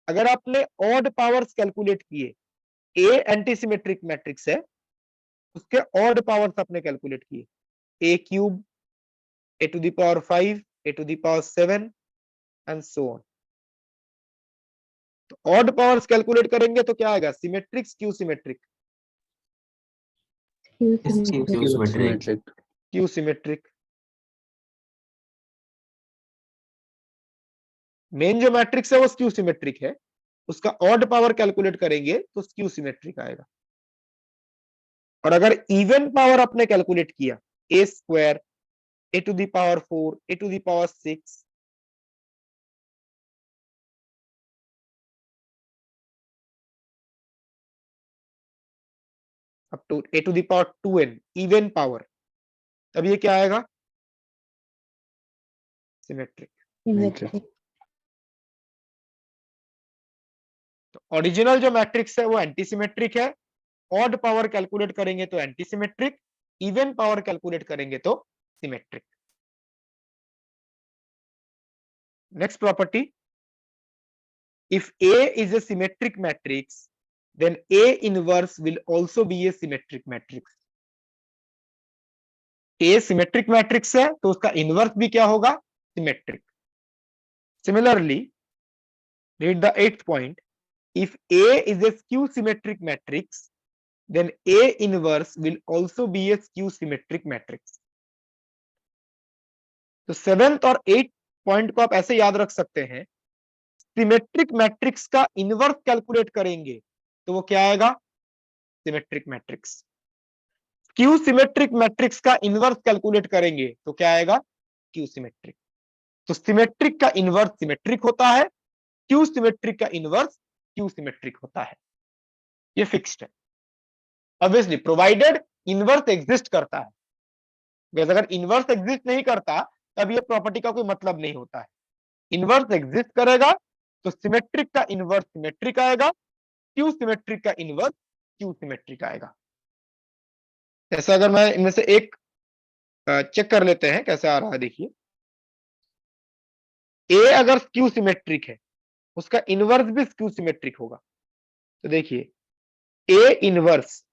अगर आपने ऑड पावर्स कैलकुलेट किए, ए एंटीसिमेट्रिक मैट्रिक्स है, उसके ऑड पावर्स आपने कैलकुलेट किए, A cube, A to the power 5, A to the power 7 and so on. तो ऑड पावर्स कैलकुलेट करेंगे तो क्या आएगा, symmetric skew symmetric, Symmetric. Skew symmetric. Main जो मैट्रिक्स है वो स्क्यू सिमेट्रिक है, उसका ऑड पावर कैलकुलेट करेंगे तो स्क्यू सिमेट्रिक आएगा। और अगर इवन पावर आपने कैलकुलेट किया, A square, A to the power 4, A to the power 6, up to A to the power 2n, even power, तब ये क्या आएगा, सिमेट्रिक। Symmetric. तो ओरिजिनल जो मैट्रिक्स है वो एंटीसिमेट्रिक है, ऑड पावर कैलकुलेट करेंगे तो एंटीसिमेट्रिक, इवन पावर कैलकुलेट करेंगे तो symmetric. Next property, if A is a symmetric matrix, then A inverse will also be a symmetric matrix. A symmetric matrix है तो उसका इनवर्स भी क्या होगा, symmetric. Similarly, read the 8th point. If A is a skew symmetric matrix, then A inverse will also be a skew symmetric matrix. तो 7th और 8th point को आप ऐसे याद रख सकते हैं, सिमेट्रिक मैट्रिक्स का इनवर्स कैलकुलेट करेंगे तो वो क्या आएगा, symmetric matrix. Skew symmetric matrix का इनवर्स कैलकुलेट करेंगे तो क्या आएगा, स्क्यू सिमेट्रिक। तो सिमेट्रिक का इनवर्स सिमेट्रिक होता है, क्यू सिमेट्रिक का इनवर्स क्यू सिमेट्रिक होता है, ये फिक्स्ड है। ऑब्वियसली प्रोवाइडेड इनवर्स एग्जिस्ट करता है, बिकॉज़ अगर इनवर्स एग्जिस्ट नहीं करता तब ये प्रॉपर्टी का कोई मतलब नहीं होता है। इनवर्स एग्जिस्ट करेगा तो सिमेट्रिक का इनवर्स सिमेट्रिक आएगा, क्यू सिमेट्रिक का इनवर्स क्यू सिमेट्रिक आएगा। ऐसा अगर मैं इनमें से एक चेक कर लेते हैं कैसे आ रहा है, देखिए ए अगर स्क्यू सिमेट्रिक है उसका इनवर्स भी स्क्यू सिमेट्रिक होगा। तो देखिए ए इनवर्स,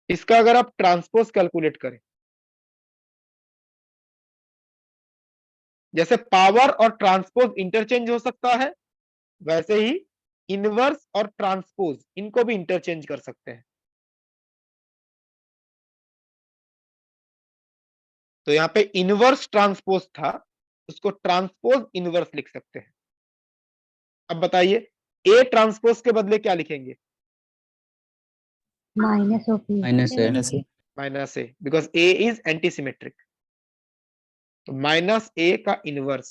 इसका अगर आप ट्रांसपोज कैलकुलेट करें, जैसे पावर और ट्रांसपोज इंटरचेंज हो सकता है, वैसे ही इनवर्स और ट्रांसपोज इनको भी इंटरचेंज कर सकते हैं। तो यहाँ पे इनवर्स ट्रांसपोज था, उसको ट्रांसपोज इनवर्स लिख सकते हैं। अब बताइए ए ट्रांसपोज के बदले क्या लिखेंगे? Minus of A -a minus A, because A is anti symmetric. तो माइनस ए का इनवर्स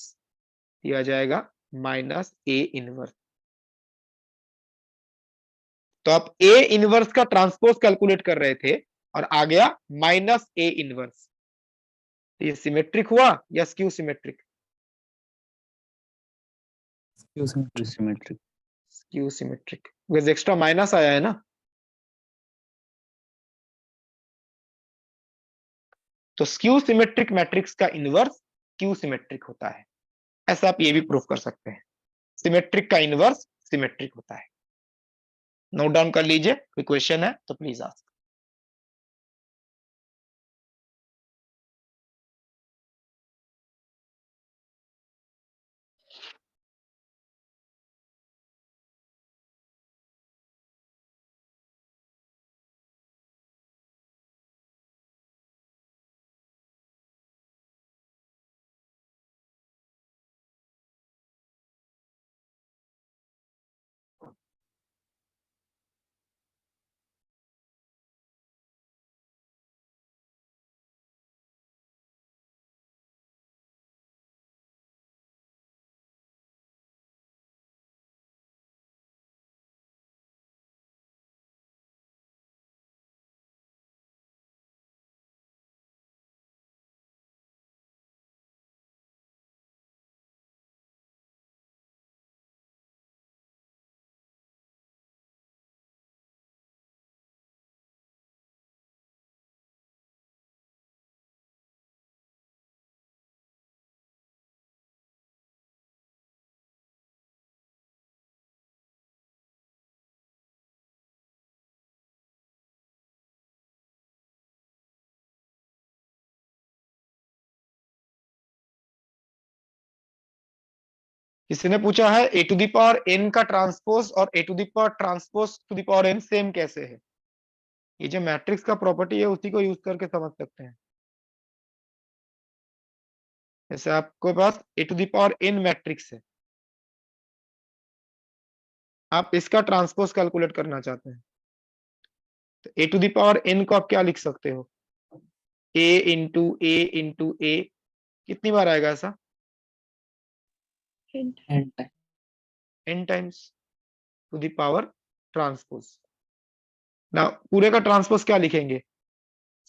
दिया जाएगा माइनस ए इनवर्स। तो आप ए इनवर्स का ट्रांसपोज कैलकुलेट कर रहे थे और आ गया माइनस ए इनवर्स। तो ये सिमेट्रिक हुआ या skew symmetric? symmetric skew symmetric, because extra minus आया है ना। तो स्क्यू सिमेट्रिक मैट्रिक्स का इनवर्स स्क्यू सिमेट्रिक होता है। ऐसा आप ये भी प्रूफ कर सकते हैं, सिमेट्रिक का इनवर्स सिमेट्रिक होता है। नोट डाउन कर लीजिए, कोई क्वेश्चन है तो प्लीज आस्क। किसी ने पूछा है A to the power N का ट्रांसपोज और A to the power transpose to the power N same कैसे है? ये जो मैट्रिक्स का प्रॉपर्टी है उसी को यूज करके समझ सकते हैं। जैसे आपके पास A to the power N matrix है, आप इसका ट्रांसपोज कैलकुलेट करना चाहते हैं, तो A to the power N को आप क्या लिख सकते हो? ए इंटू ए, कितनी बार आएगा ऐसा? N times to the power transpose. ना पूरे का ट्रांसपोज क्या लिखेंगे?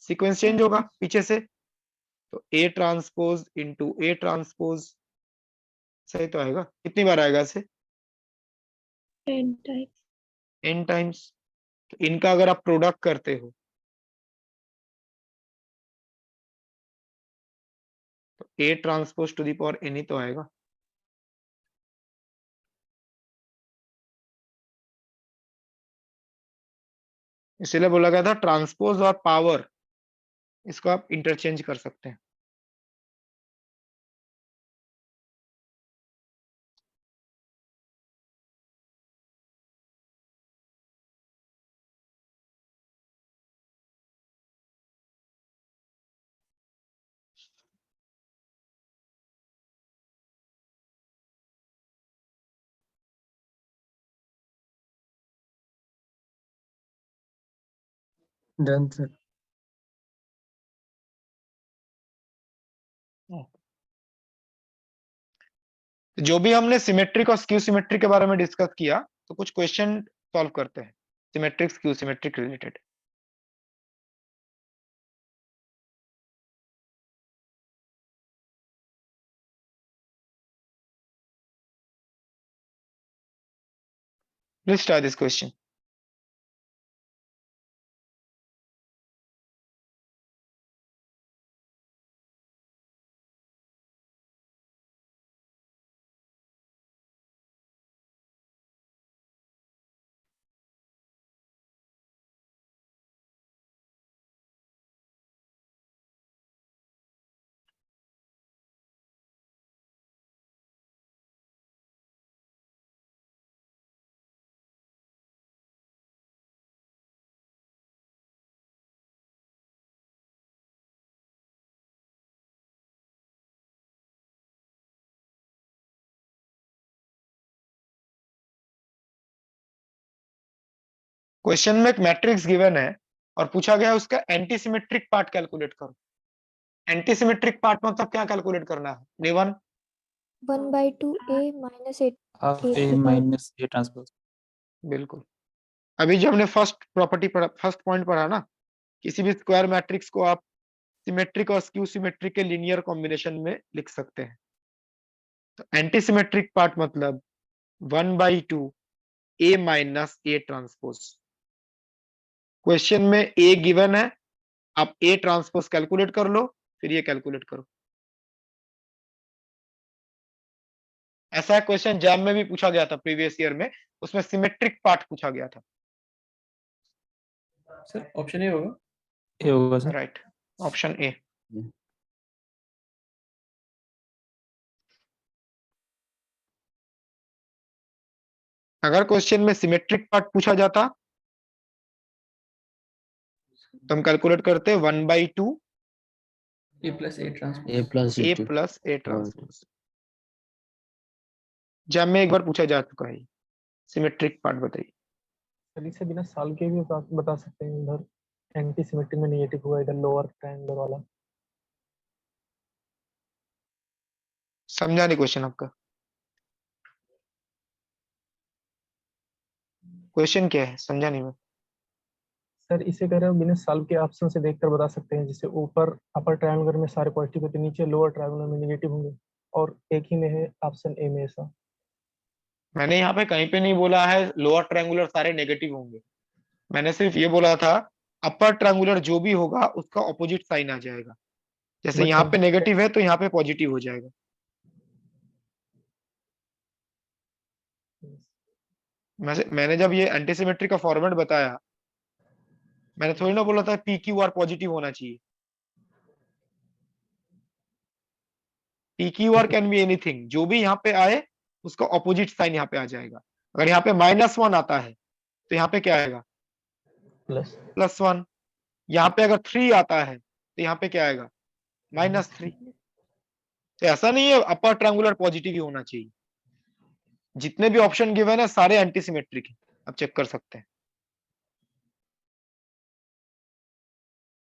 सीक्वेंस चेंज होगा पीछे से, तो A transpose into A transpose, सही तो आएगा। कितनी बार आएगा ऐसे? N times. तो इनका अगर आप प्रोडक्ट करते हो तो A transpose to the power N ही तो आएगा। इसीलिए बोला गया था ट्रांसपोज और पावर, इसको आप इंटरचेंज कर सकते हैं। Done sir. जो भी हमने सिमेट्रिक और स्क्यू सिमेट्रिक के बारे में डिस्कस किया, तो कुछ क्वेश्चन सॉल्व करते हैं symmetric skew symmetric related. Let's try this question. Question में एक मैट्रिक्स गिवन है और पूछा गया है उसका एंटीसिमेट्रिक पार्ट कैलकुलेट करो। एंटीसिमेट्रिक पार्ट मतलब क्या कैलकुलेट करना है? निवन 1/2 A minus 8 half A A A minus A transpose. बिल्कुल। अभी जो हमने फर्स्ट प्रॉपर्टी पढ़ा, फर्स्ट पॉइंट पढ़ा ना, किसी भी स्क्वायर मैट्रिक्स को आप सिमेट्रिक और स्क्यू सिमेट्रिक के लीनियर कॉम्बिनेशन में लिख सकते हैं। तो एंटीसिमेट्रिक पार्ट मतलब 1/2 A minus A transpose. Question में ए गिवन है, आप ए ट्रांसपोज कैलकुलेट कर लो, फिर ये कैलकुलेट करो। ऐसा क्वेश्चन जैम में भी पूछा गया था प्रीवियस ईयर में, उसमें सिमेट्रिक पार्ट पूछा गया था। सर ऑप्शन ए होगा। ए होगा सर। Right, option A. अगर क्वेश्चन में सिमेट्रिक पार्ट पूछा जाता तो हम कैलकुलेट करते 1/2 A plus A transpose. A plus A plus A transpose. JAM में एक बार पूछा जा चुका है। सिमेट्रिक पार्ट बताइए। सभी से बिना साल के भी बता सकते हैं। इधर एंटी सिमेट्रिक में नेगेटिव हुआ, इधर लोअर ट्रायंगल वाला। समझा नहीं क्वेश्चन आपका। क्वेश्चन क्या है, समझा नहीं मैं। सर इसे कह रहे हो बिना साल के ऑप्शन से देखकर बता सकते हैं, जैसे ऊपर अपर ट्रायंगल में सारे पॉजिटिव होते, नीचे लोअर ट्रायंगल में नेगेटिव होंगे, और एक ही में है ऑप्शन ए में ऐसा। मैंने यहाँ पे कहीं पे नहीं बोला है लोअर ट्रायंगुलर सारे नेगेटिव होंगे। मैंने सिर्फ ये बोला था अपर ट्रायंगुलर जो भी होगा उसका ऑपोजिट साइन आ जाएगा। जैसे यहाँ पे नेगेटिव है तो यहाँ पे पॉजिटिव हो जाएगा। मैंने जब ये एंटीसिमेट्री का फॉर्मेट बताया, मैंने थोड़ी ना बोला था पी क्यू आर पॉजिटिव होना चाहिए। P Q R can be anything, जो भी यहाँ पे आए उसका ऑपोजिट साइन यहाँ पे आ जाएगा। अगर यहाँ पे -1 आता है तो यहाँ पे क्या आएगा? +1। यहाँ पे अगर 3 आता है तो यहाँ पे क्या आएगा? -3। तो ऐसा नहीं है अपर ट्रायंगुलर पॉजिटिव ही होना चाहिए। जितने भी ऑप्शन गिवन है सारे एंटीसिमेट्रिक है, आप चेक कर सकते हैं।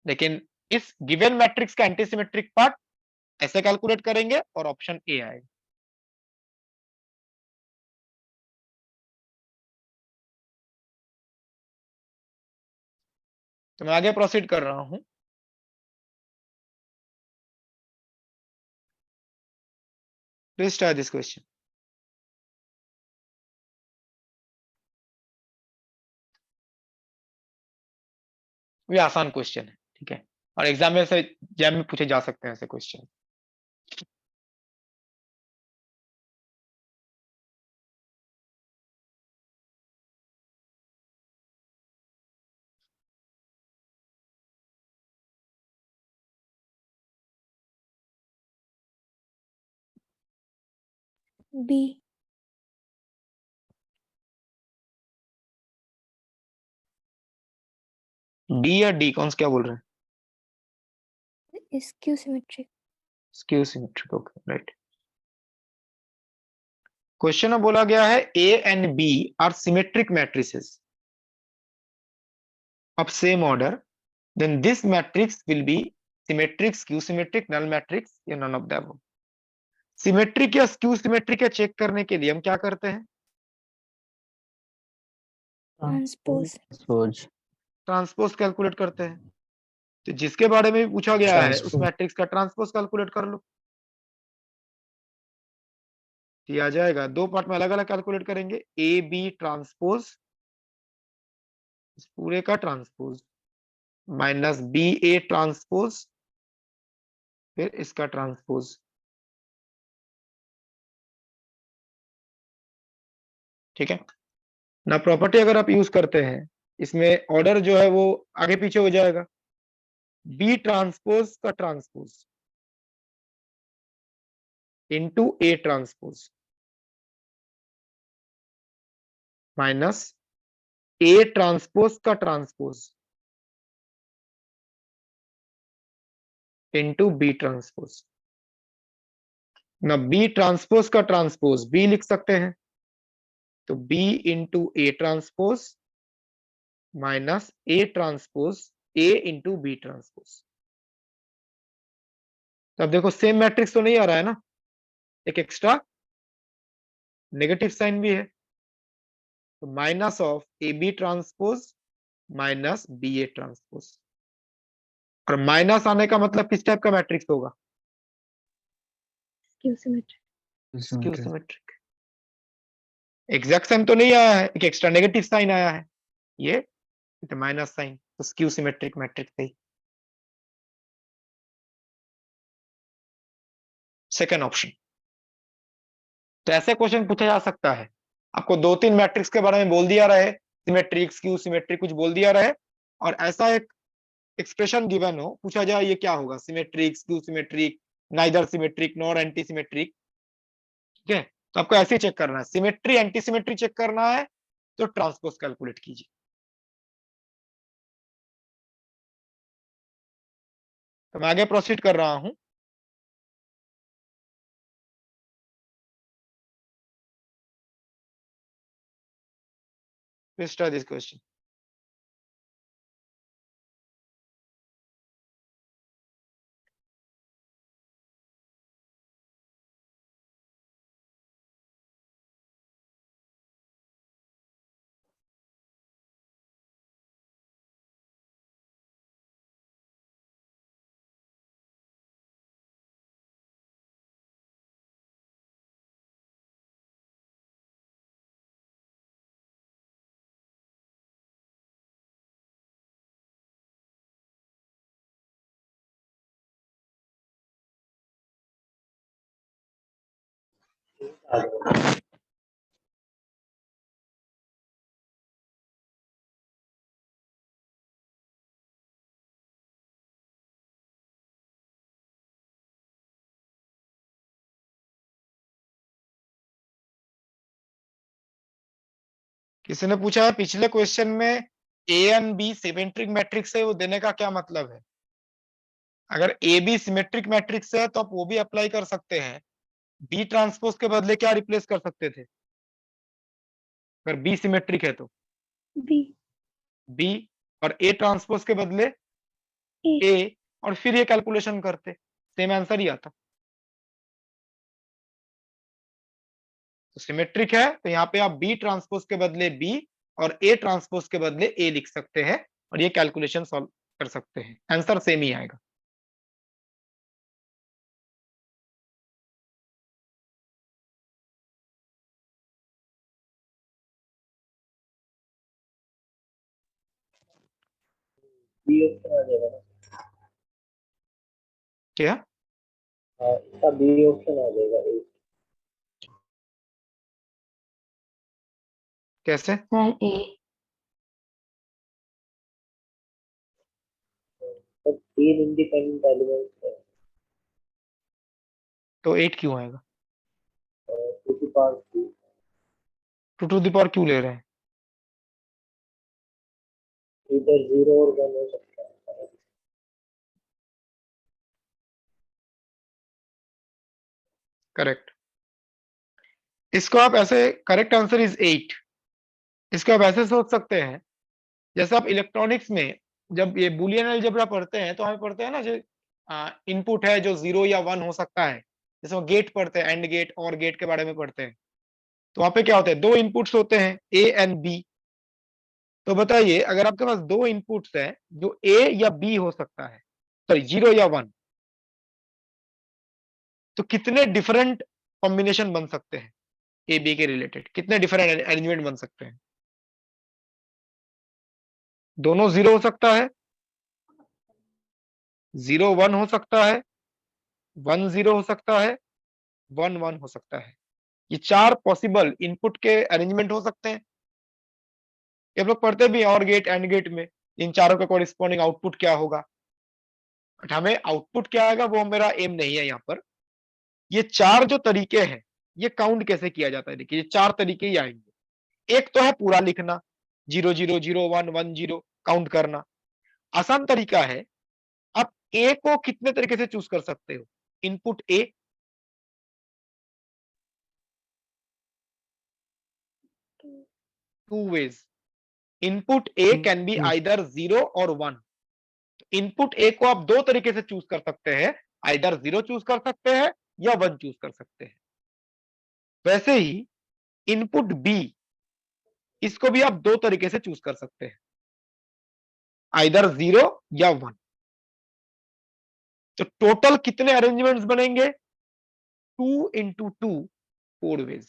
लेकिन इस गिवन मैट्रिक्स का एंटीसिमेट्रिक पार्ट ऐसे कैलकुलेट करेंगे और ऑप्शन ए आएगा। तो मैं आगे प्रोसीड कर रहा हूं। Please try this question. ये आसान क्वेश्चन है, ठीक है, और एग्जाम में से जैम में पूछे जा सकते हैं ऐसे क्वेश्चन। B डी या डी, कौन सा क्या बोल रहे हैं? skew symmetric. Skew symmetric, okay right. Question में बोला गया है A and B are symmetric matrices of same order, then this matrix will be symmetric, skew symmetric, null matrix या none of the above। Symmetric या skew symmetric या check करने के लिए हम क्या करते हैं? Transpose. ट्रांसपोज कैलकुलेट करते हैं। तो जिसके बारे में भी पूछा गया है उस Transpose। मैट्रिक्स का ट्रांसपोज कैलकुलेट कर लो, ये आ जाएगा। दो पार्ट में अलग अलग कैलकुलेट करेंगे। ए बी ट्रांसपोज, इस पूरे का transpose, minus B A transpose, फिर इसका ट्रांसपोज। ठीक है ना। प्रॉपर्टी अगर आप यूज करते हैं इसमें ऑर्डर जो है वो आगे पीछे हो जाएगा। बी ट्रांसपोज का transpose into A transpose minus A transpose का ट्रांसपोज इंटू बी ट्रांसपोज। ना बी ट्रांसपोज का ट्रांसपोज बी लिख सकते हैं, तो B into A transpose minus A transpose A into B transpose. तो अब देखो सेम मैट्रिक्स तो नहीं आ रहा है ना, एक एक्स्ट्रा नेगेटिव साइन भी है, तो minus of A B transpose minus B A transpose. और माइनस आने का मतलब किस टाइप का मैट्रिक्स होगा? Skew symmetric. Skew symmetric. Exact sign तो नहीं आया है, एक एक्स्ट्रा नेगेटिव साइन आया है, ये माइनस साइन, तो स्क्यू सिमेट्रिक मैट्रिक्स है। Second option. तो ऐसे क्वेश्चन पूछा जा सकता है, आपको 2-3 मैट्रिक्स के बारे में बोल दिया रहे, सिमेट्रिक स्क्यू सिमेट्रिक कुछ बोल दिया रहे, और ऐसा एक एक्सप्रेशन गिवन हो, पूछा जाए ये क्या होगा, symmetric, skew symmetric, neither symmetric nor anti symmetric. ठीक है, तो आपको ऐसे ही चेक करना है, सिमेट्री एंटी सिमेट्री चेक करना है तो ट्रांसपोज कैलकुलेट कीजिए। तो मैं आगे प्रोसीड कर रहा हूं। Let's try this question. किसी ने पूछा है पिछले क्वेश्चन में A and B symmetric matrix है, वो देने का क्या मतलब है? अगर ए बी सिमेट्रिक मैट्रिक्स है तो आप वो भी अप्लाई कर सकते हैं, बी ट्रांसपोज के बदले क्या रिप्लेस कर सकते थे अगर बी सिमेट्रिक है तो? बी। बी, और ए ट्रांसपोज के बदले ए। ए, और फिर ये कैलकुलेशन करते, सेम आंसर ही आता। तो सिमेट्रिक है तो यहाँ पे आप बी ट्रांसपोज के बदले बी और ए ट्रांसपोज के बदले ए लिख सकते हैं, और ये कैलकुलेशन सॉल्व कर सकते हैं, आंसर सेम ही आएगा। बी ऑप्शन आ जाएगा ना? क्या? हाँ, इसका बी ऑप्शन आ जाएगा। कैसे? सर ए। तो 3 इंडिपेंडेंट एलिमेंट्स है, तो 8 क्यों आएगा? 2 की पावर 2। 2 टू द पावर क्यों ले रहे हैं? इधर 0 और 1 हो सकता है। करेक्ट। इसको आप ऐसे, करेक्ट आंसर इज 8। इसको आप ऐसे सोच सकते हैं, जैसे आप इलेक्ट्रॉनिक्स में जब ये बुलियन अलजेब्रा पढ़ते हैं तो हमें पढ़ते हैं ना, जो इनपुट है जो 0 या 1 हो सकता है, जैसे वो गेट पढ़ते हैं, एंड गेट और गेट के बारे में पढ़ते हैं, तो वहां पे क्या होता है, 2 इनपुट्स होते हैं ए एंड बी। तो बताइए अगर आपके पास 2 इनपुट्स है जो ए या बी हो सकता है, सॉरी 0 या 1, तो कितने डिफरेंट कॉम्बिनेशन बन सकते हैं ए बी के रिलेटेड, कितने डिफरेंट अरेंजमेंट बन सकते हैं? दोनों 0 हो सकता है, 0 1 हो सकता है, 1 0 हो सकता है, 1 1 हो सकता है। ये 4 पॉसिबल इनपुट के अरेंजमेंट हो सकते हैं। ये हम लोग पढ़ते भी हैं और गेट एंड गेट में, इन चारों का कॉरेस्पॉन्डिंग आउटपुट क्या होगा, बट हमें आउटपुट क्या आएगा वो मेरा एम नहीं है यहाँ पर। ये 4 जो तरीके हैं, ये काउंट कैसे किया जाता है, देखिए ये 4 तरीके ही आएंगे। एक तो है पूरा लिखना, 0 0 0 1 1 0 काउंट करना। आसान तरीका है, आप ए को कितने तरीके से चूज कर सकते हो, input A, two ways, input A can be either 0 और 1। इनपुट ए को आप दो तरीके से चूज कर सकते हैं, आइदर 0 चूज कर सकते हैं या 1 चूज कर सकते हैं। वैसे ही इनपुट बी, इसको भी आप दो तरीके से चूज कर सकते हैं, आइदर 0 या 1। तो टोटल कितने अरेंजमेंट्स बनेंगे? 2 into 2, 4 वेज।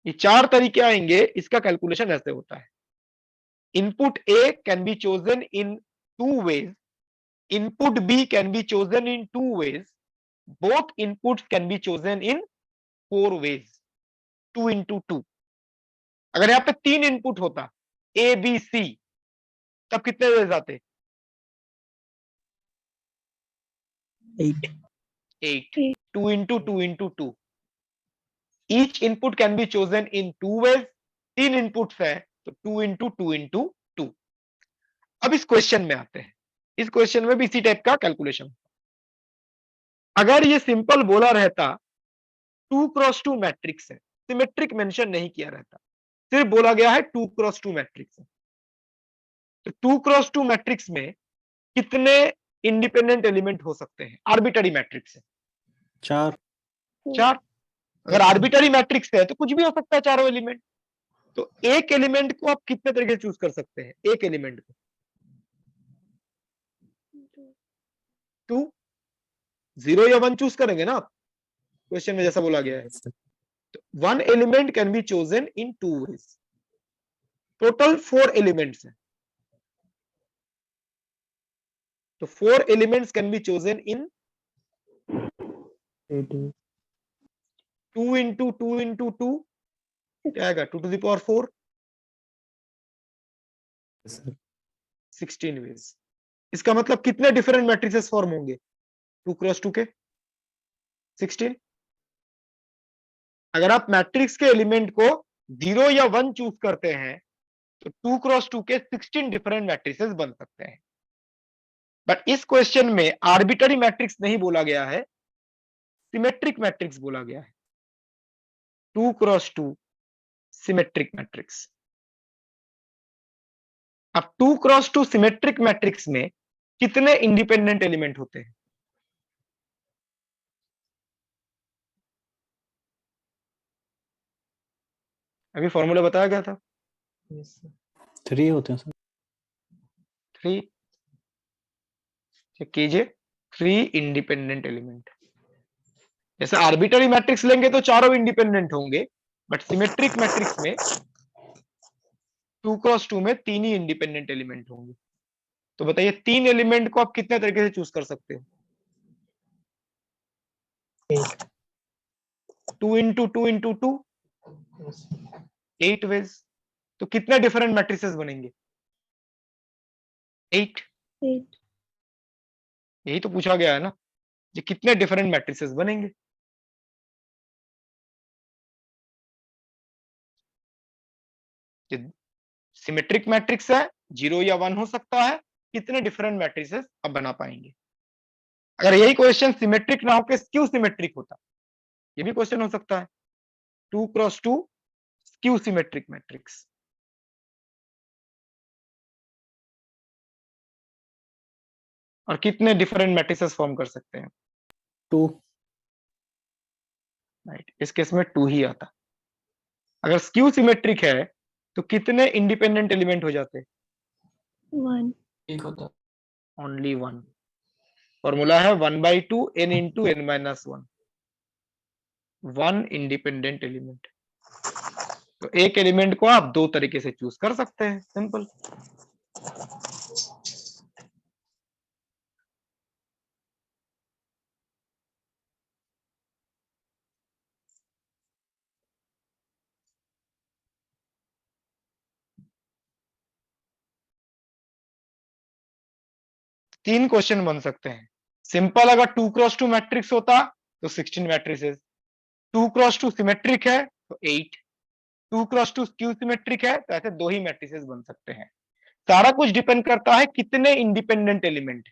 ये 4 तरीके आएंगे, इसका कैलकुलेशन ऐसे होता है। Input A can be chosen in 2 ways, input B can be chosen in 2 ways, both inputs can be chosen in 4 ways, 2 into 2। अगर यहाँ पे 3 इनपुट होता, ए बी सी, तब कितने वेज आते? 8। 8। 2 into 2 into 2। Each input can be chosen in 2 ways। 3 inputs है तो 2 into 2 into 2। अब इस क्वेश्चन में आते हैं। इस क्वेश्चन में भी इसी टाइप का कैलकुलेशन। अगर ये सिंपल बोला रहता 2 क्रॉस 2 मैट्रिक्स है, सिमेट्रिक मेंशन नहीं किया रहता, सिर्फ बोला गया है 2 क्रॉस 2 मैट्रिक्स है, तो 2 क्रॉस 2 मैट्रिक्स में कितने इंडिपेंडेंट एलिमेंट हो सकते हैं? आर्बिटरी मैट्रिक्स है 4। अगर आर्बिटरी मैट्रिक्स है तो कुछ भी हो सकता है, चारों एलिमेंट। तो एक एलिमेंट को आप कितने तरीके से चूज कर सकते हैं? एक एलिमेंट को 2, 0 या 1 चूज करेंगे ना आप, क्वेश्चन में जैसा बोला गया है। तो 1 element can be chosen in 2 ways. Total 4 elements है, तो 4 elements can be chosen in 2 into 2 into 2, क्या आएगा? 2 to the power 4, 16 वेज। इसका मतलब कितने डिफरेंट मैट्रिसेस फॉर्म होंगे 2 क्रॉस 2 के? 16। अगर आप मैट्रिक्स के एलिमेंट को 0 या 1 चूज करते हैं तो 2 क्रॉस 2 के 16 डिफरेंट मैट्रिसेस बन सकते हैं। बट इस क्वेश्चन में आर्बिटरी मैट्रिक्स नहीं बोला गया है, सिमेट्रिक मैट्रिक्स बोला गया है। 2 क्रॉस 2 सिमेट्रिक मैट्रिक्स। अब 2 क्रॉस 2 सिमेट्रिक मैट्रिक्स में कितने इंडिपेंडेंट एलिमेंट होते हैं? अभी फॉर्मूला बताया गया था, 3 होते हैं सर। 3 चेक कीजिए, 3 इंडिपेंडेंट एलिमेंट। जैसे आर्बिटरी मैट्रिक्स लेंगे तो चारों इंडिपेंडेंट होंगे, बट सिमेट्रिक मैट्रिक्स में 2 क्रॉस 2 में 3 ही इंडिपेंडेंट एलिमेंट होंगे। तो बताइए 3 एलिमेंट को आप कितने तरीके से चूज कर सकते हो? 2 into 2 into 2, 8 वेज। तो कितने डिफरेंट मैट्रिसेस बनेंगे? 8। यही तो पूछा गया है ना, कि कितने डिफरेंट मैट्रिसेस बनेंगे। सिमेट्रिक मैट्रिक्स है, 0 या 1 हो सकता है, कितने डिफरेंट मैट्रिसेस अब बना पाएंगे। अगर यही क्वेश्चन सिमेट्रिक ना होकर स्क्यू सिमेट्रिक होता, ये भी क्वेश्चन हो सकता है। 2 क्रॉस 2 स्क्यू सिमेट्रिक मैट्रिक्स। और कितने डिफरेंट मैट्रिसेस फॉर्म कर सकते हैं? 2। राइट, इस केस में 2 ही आता। अगर स्क्यू सिमेट्रिक है तो कितने इंडिपेंडेंट एलिमेंट हो जाते? 1। एक होता। ओनली 1। फॉर्मूला है 1/2 n into n minus 1। 1 independent element. तो एक एलिमेंट को आप दो तरीके से चूज कर सकते हैं, सिंपल। तीन क्वेश्चन बन सकते हैं। सिंपल अगर 2 क्रॉस 2 मैट्रिक्स होता तो 16 मैट्रिसेस, 2 क्रॉस 2 सिमेट्रिक है तो 8, 2 क्रॉस 2 स्क्यू सिमेट्रिक है तो ऐसे 2 ही मैट्रिसेस बन सकते हैं। सारा कुछ डिपेंड करता है कितने इंडिपेंडेंट एलिमेंट।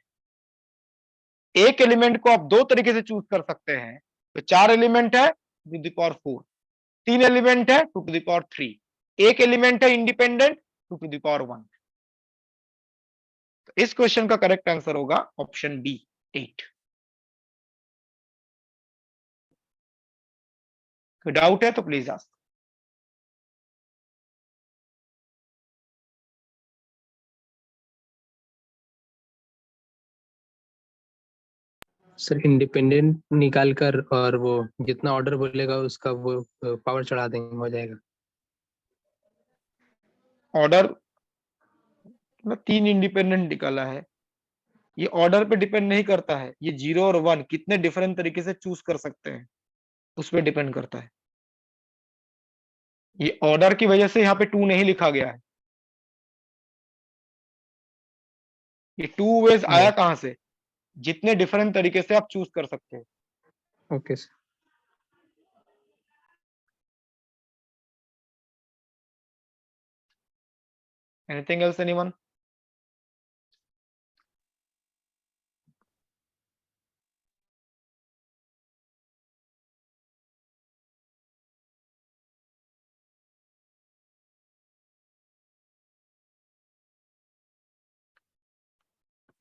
एक एलिमेंट को आप दो तरीके से चूज कर सकते हैं, तो 4 एलिमेंट है 2 to the power 4, 3 एलिमेंट है 2 to the power 3, एक एलिमेंट है इंडिपेंडेंट 2 to the power 1। तो इस क्वेश्चन का करेक्ट आंसर होगा ऑप्शन बी 8। कोई डाउट है तो प्लीज आस्क। सर इंडिपेंडेंट निकाल कर और वो जितना ऑर्डर बोलेगा उसका वो पावर चढ़ा देंगे, हो जाएगा। ऑर्डर में 3 इंडिपेंडेंट निकाला है, ये ऑर्डर पे डिपेंड नहीं करता है, ये 0 और 1 कितने डिफरेंट तरीके से चूज कर सकते हैं उस पर डिपेंड करता है। ये ऑर्डर की वजह से यहाँ पे 2 नहीं लिखा गया है। ये 2 वेज आया कहां से, जितने डिफरेंट तरीके से आप चूज कर सकते हैं। Okay sir. Anything else anyone?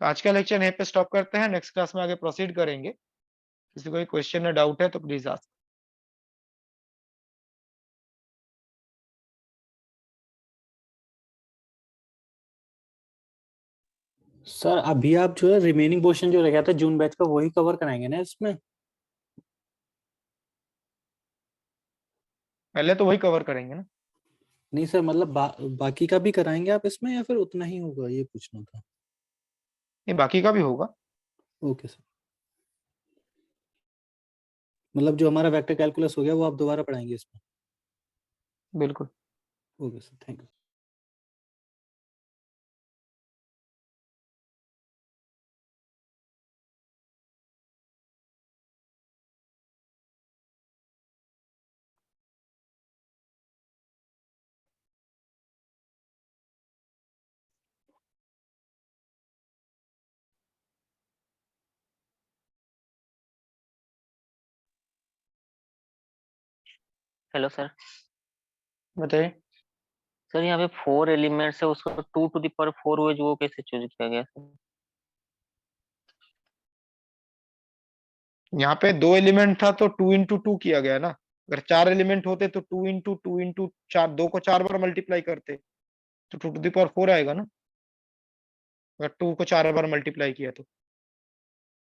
तो आज का लेक्चर यहीं पे स्टॉप करते हैं, नेक्स्ट क्लास में आगे प्रोसीड करेंगे। किसी को कोई क्वेश्चन या डाउट है तो प्लीज आस्क। सर अभी आप जो है रिमेनिंग पोर्शन जो रह गया था जून बैच का वही कवर कराएंगे ना इसमें? पहले तो वही कवर करेंगे ना। नहीं सर, मतलब बाकी का भी कराएंगे आप इसमें या फिर उतना ही होगा, ये पूछना था। नहीं, बाकी का भी होगा। ओके सर, मतलब जो हमारा वेक्टर कैलकुलस हो गया वो आप दोबारा पढ़ाएंगे इसमें? बिल्कुल। Okay sir, thank you. Hello sir. बताइए। सर यहाँ पे 4 एलिमेंट्स है, उसको 2 to the power 4 हुए, जो वो कैसे चूज किया गया सर? यहाँ पे 2 एलिमेंट था तो 2 into 2 किया गया ना। अगर 4 एलिमेंट होते तो 2 into 2 into 4, 2 को 4 बार मल्टीप्लाई करते तो 2 to the power 4 आएगा ना। अगर 2 को 4 बार मल्टीप्लाई किया तो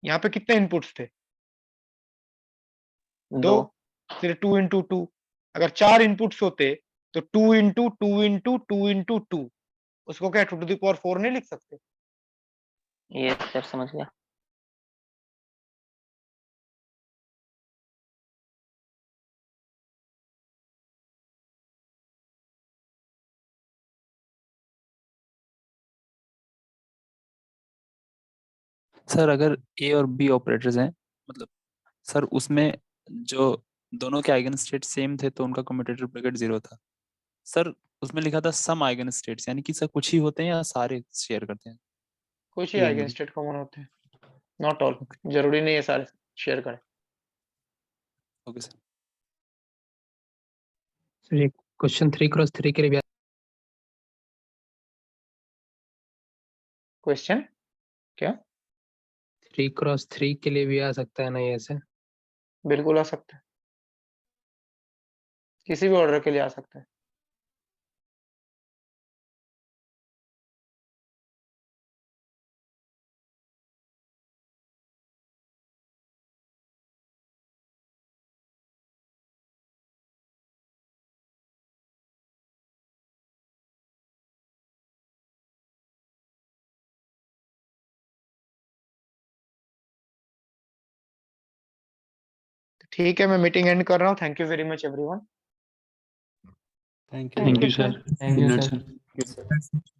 यहाँ पे कितने इनपुट्स थे? 2। फिर 2 into 2। अगर 4 इनपुट्स होते तो 2 into 2 into 2 into 2, उसको क्या 2 to the power 4 नहीं लिख सकते? ये सर समझ गया। सर अगर ए और बी ऑपरेटर्स हैं, मतलब सर उसमें जो दोनों के आइगन स्टेट सेम थे तो उनका कम्यूटेटर ब्रैकेट 0 था। सर उसमें लिखा था सम आइगन स्टेट्स, यानी कि सर कुछ ही होते हैं या सारे शेयर करते हैं? कुछ ही A and eigen B। State common होते हैं, नॉट ऑल। जरूरी नहीं है सारे शेयर करें। Okay sir. सर ये क्वेश्चन 3x3 के लिए भी क्वेश्चन क्या 3x3 के लिए भी आ सकता है ना ये ऐसे? बिल्कुल आ सकता है, किसी भी ऑर्डर के लिए आ सकता है। ठीक है, मैं मीटिंग एंड कर रहा हूँ। Thank you very much everyone. Thank you. Thank you sir. Thank you, good night sir. Sir.